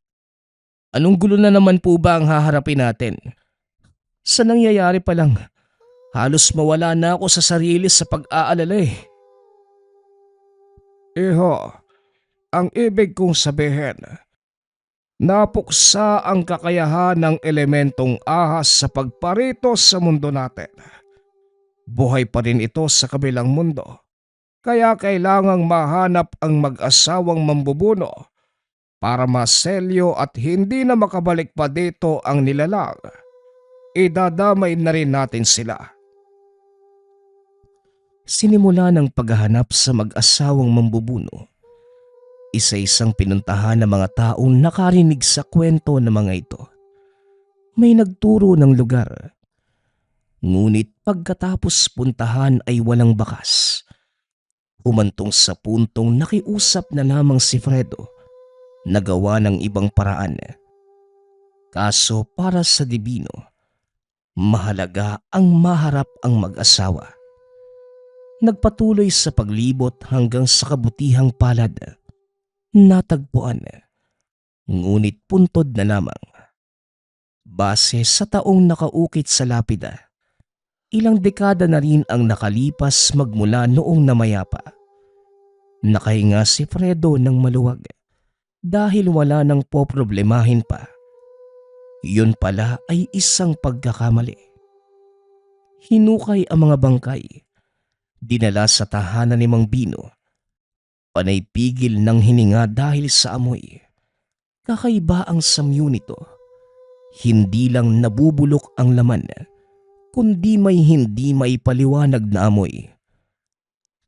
[SPEAKER 2] Anong gulo na naman po ba ang haharapin natin? Sa nangyayari pa lang, halos mawala na ako sa sarili sa pag-aalala eh. Iho, ang ibig kong sabihin, napuksa ang kakayahan ng elementong ahas sa pagparito sa mundo natin. Buhay pa rin ito sa kabilang mundo, kaya kailangang mahanap ang mag-asawang mambubuno para maselyo at hindi na makabalik pa dito ang nilalang. Idadamay na rin natin sila. Sinimula ng paghahanap sa mag-asawang mambubuno. Isa-isang pinuntahan ng mga taong nakarinig sa kwento ng mga ito. May nagturo ng lugar. Ngunit pagkatapos puntahan ay walang bakas. Humantong sa puntong nakiusap na lamang si Fredo na gawa ng ibang paraan. Kaso para sa Divino, mahalaga ang maharap ang mag-asawa. Nagpatuloy sa paglibot hanggang sa kabutihang palad. Natagpuan, ngunit puntod na lamang. Base sa taong nakaukit sa lapida, ilang dekada na rin ang nakalipas magmula noong namayapa. Nakahinga si Fredo ng maluwag dahil wala nang poproblemahin pa. Yun pala ay isang pagkakamali. Hinukay ang mga bangkay. Dinala sa tahanan ni Mang Bino. Panay pigil ng hininga dahil sa amoy. Kakaiba ang samyo nito. Hindi lang nabubulok ang laman, kundi hindi may paliwanag na amoy.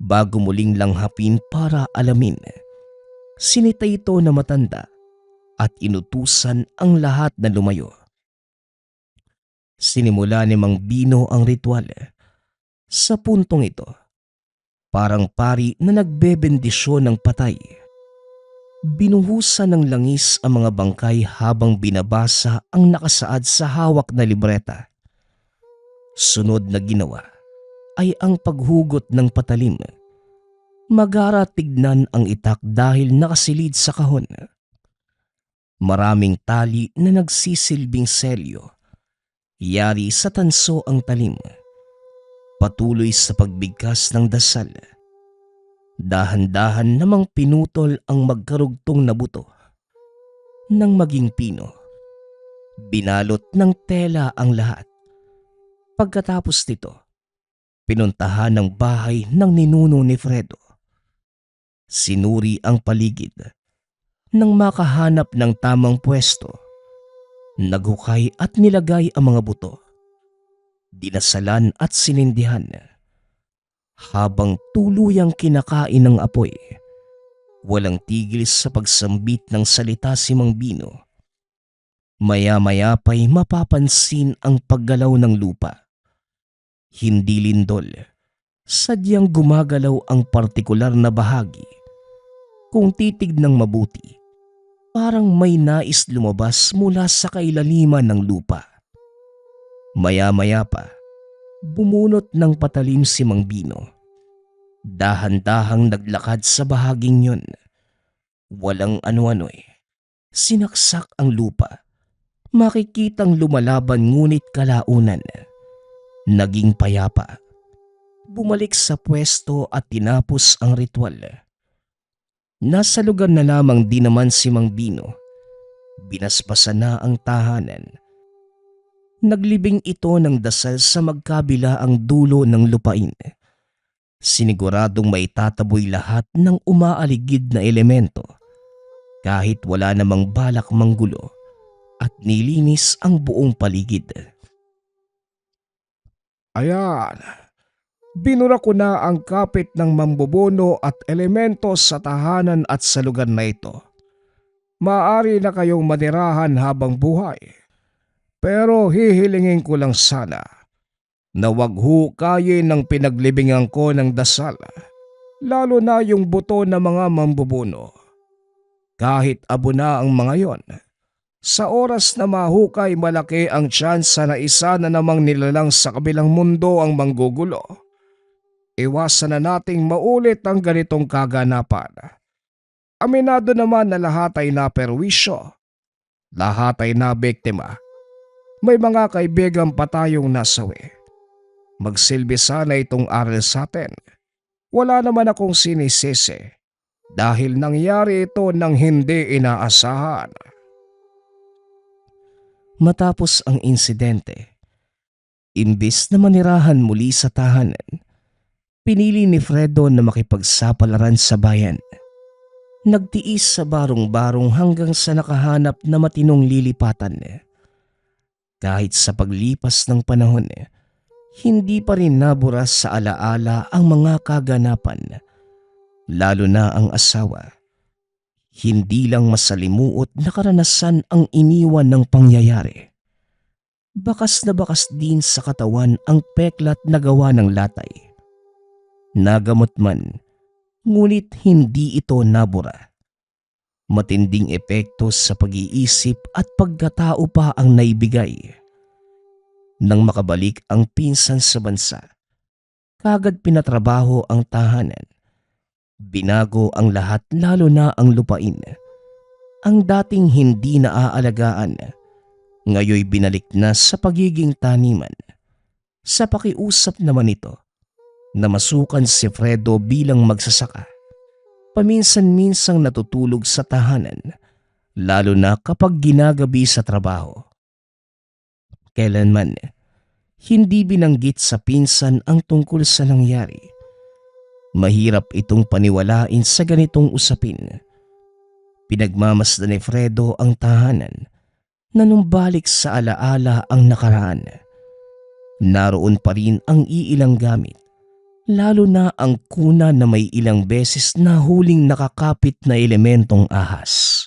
[SPEAKER 2] Bago muling langhapin para alamin, sinita ito na matanda at inutusan ang lahat na lumayo. Sinimula ni Mang Bino ang ritual. Sa puntong ito, parang pari na nagbebendisyon ng patay. Binuhusan ng langis ang mga bangkay habang binabasa ang nakasaad sa hawak na libreta. Sunod na ginawa ay ang paghugot ng patalim. Magara tignan ang itak dahil nakasilid sa kahon. Maraming tali na nagsisilbing selyo. Yari sa tanso ang talim. Patuloy sa pagbigkas ng dasal. Dahan-dahan namang pinutol ang magkarugtong na buto. Nang maging pino, binalot ng tela ang lahat. Pagkatapos nito, pinuntahan ng bahay ng ninuno ni Fredo. Sinuri ang paligid. Nang makahanap ng tamang pwesto, naghukay at nilagay ang mga buto, dinasalan at sinindihan. Habang tuluyang kinakain ng apoy, walang tigil sa pagsambit ng salita si Mang Bino. Maya-maya pa'y mapapansin ang paggalaw ng lupa. Hindi lindol, sadyang gumagalaw ang partikular na bahagi. Kung titignan mabuti, parang may nais lumabas mula sa kailaliman ng lupa. Maya-maya pa, bumunot ng patalim si Mang Bino. Dahan-dahang naglakad sa bahaging yun. Walang ano-ano'y sinaksak ang lupa. Makikitang lumalaban ngunit kalaunan naging payapa. Bumalik sa pwesto at tinapos ang ritual. Nasa lugar na lamang din naman si Mang Bino. Binasbasan na ang tahanan. Naglibing ito ng dasal sa magkabila ang dulo ng lupain. Siniguradong may tataboy lahat ng umaaligid na elemento kahit wala namang balak manggulo, at nilinis ang buong paligid. Ayan, binura ko na ang kapit ng mambobono at elemento sa tahanan at sa lugar na ito. Maaari na kayong manirahan habang buhay. Pero hihilingin ko lang sana na wag hukayin ng pinaglibingan ko ng dasal, lalo na yung buto ng mga mambobono. Kahit abo na ang mga yon, sa oras na mahukay malaki ang tsansa na isa na namang nilalang sa kabilang mundo ang manggugulo. Iwasan na nating maulit ang ganitong kaganapan. Aminado naman na lahat ay naperwisyo, lahat ay nabiktima. May mga kaibigan pa tayong nasawi. Magsilbi sana itong aral sa atin. Wala naman akong sinisisi dahil nangyari ito nang hindi inaasahan. Matapos ang insidente, imbis na manirahan muli sa tahanan, pinili ni Fredo na makipagsapalaran sa bayan. Nagtiis sa barong-barong hanggang sa nakahanap na matinong lilipatan. Kahit sa paglipas ng panahon, hindi pa rin nabura sa alaala ang mga kaganapan, lalo na ang asawa. Hindi lang masalimuot na karanasan ang iniwan ng pangyayari. Bakas na bakas din sa katawan ang peklat na gawa ng latay. Nagamot man, ngunit hindi ito nabura. Matinding epekto sa pag-iisip at pagkatao pa ang naibigay. Nang makabalik ang pinsan sa bansa, kagad pinatrabaho ang tahanan. Binago ang lahat, lalo na ang lupain. Ang dating hindi naaalagaan, ngayoy binalik na sa pagiging taniman. Sa pakiusap naman ito, namasukan si Fredo bilang magsasaka. Paminsan-minsang natutulog sa tahanan, lalo na kapag ginagabi sa trabaho. Kailanman, hindi binanggit sa pinsan ang tungkol sa nangyari. Mahirap itong paniwalain sa ganitong usapin. Pinagmamasdan ni Fredo ang tahanan na numbalik sa alaala ang nakaraan. Naroon pa rin ang iilang gamit, lalo na ang kuna na may ilang beses na huling nakakapit na elementong ahas.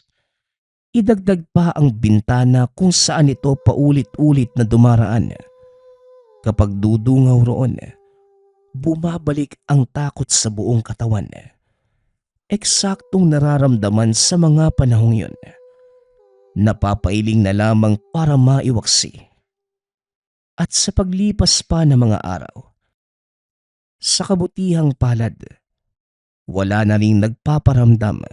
[SPEAKER 2] Idagdag pa ang bintana kung saan ito paulit-ulit na dumaraan. Kapag dudungaw roon, bumabalik ang takot sa buong katawan. Eksaktong nararamdaman sa mga panahong yun. Napapailing na lamang para maiwaksi. At sa paglipas pa ng mga araw, sa kabutihang palad, wala na ring nagpaparamdam.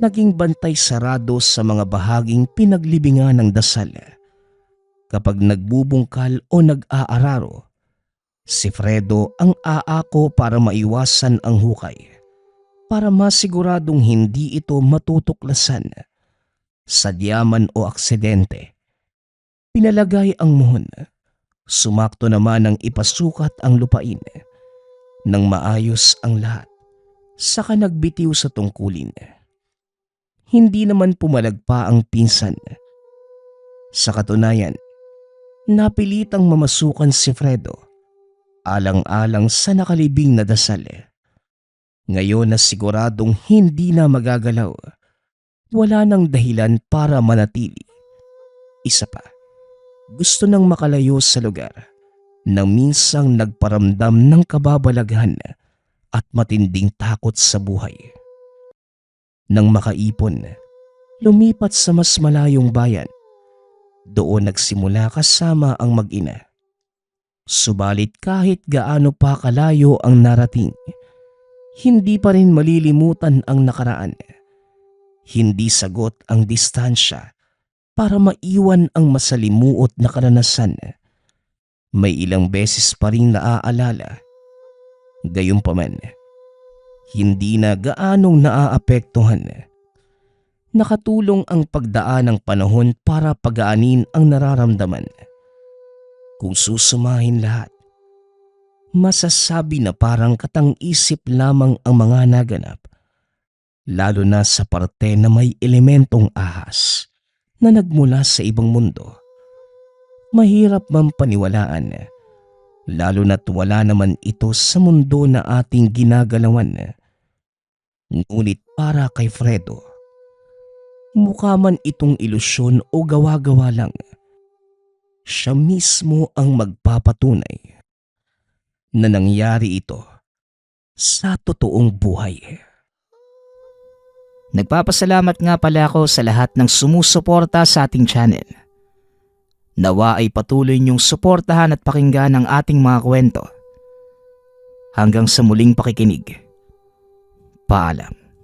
[SPEAKER 2] Naging bantay sarado sa mga bahaging pinaglibingan ng dasal. Kapag nagbubungkal o nag-aararo, si Fredo ang aako para maiwasan ang hukay, para masiguradong hindi ito matutuklasan. Sadyaman o aksidente, pinalagay ang muhon. Sumakto naman ang ipasukat ang lupain. Nang maayos ang lahat, saka nagbitiw sa tungkulin. hindi naman pumalagpa ang pinsan. Sa katunayan, napilitang mamasukan si Fredo, alang-alang sa nakalibing na dasal. Ngayon na siguradong hindi na magagalaw, wala nang dahilan para manatili. Isa pa, gusto nang makalayo sa lugar na minsang nagparamdam ng kababalaghan at matinding takot sa buhay. Nang makaipon, lumipat sa mas malayong bayan. Doon nagsimula kasama ang mag-ina. Subalit kahit gaano pa kalayo ang narating, hindi pa rin malilimutan ang nakaraan. Hindi sagot ang distansya para maiwan ang masalimuot na karanasan. May ilang beses pa rin naaalala. Gayunpaman, hindi na gaanong naaapektuhan. Nakatulong ang pagdaan ng panahon para pagaanin ang nararamdaman. Kung susumahin lahat, masasabi na parang katang-isip lamang ang mga naganap, lalo na sa parte na may elementong ahas na nagmula sa ibang mundo. Mahirap man paniwalaan, lalo na't wala naman ito sa mundo na ating ginagalawan. Ngunit para kay Fredo, mukha man itong ilusyon o gawa-gawa lang, siya mismo ang magpapatunay na nangyari ito sa totoong buhay.
[SPEAKER 1] Nagpapasalamat nga pala ako sa lahat ng sumusuporta sa ating channel. Nawa ay patuloy niyong suportahan at pakinggan ang ating mga kwento. Hanggang sa muling pakikinig. Paalam.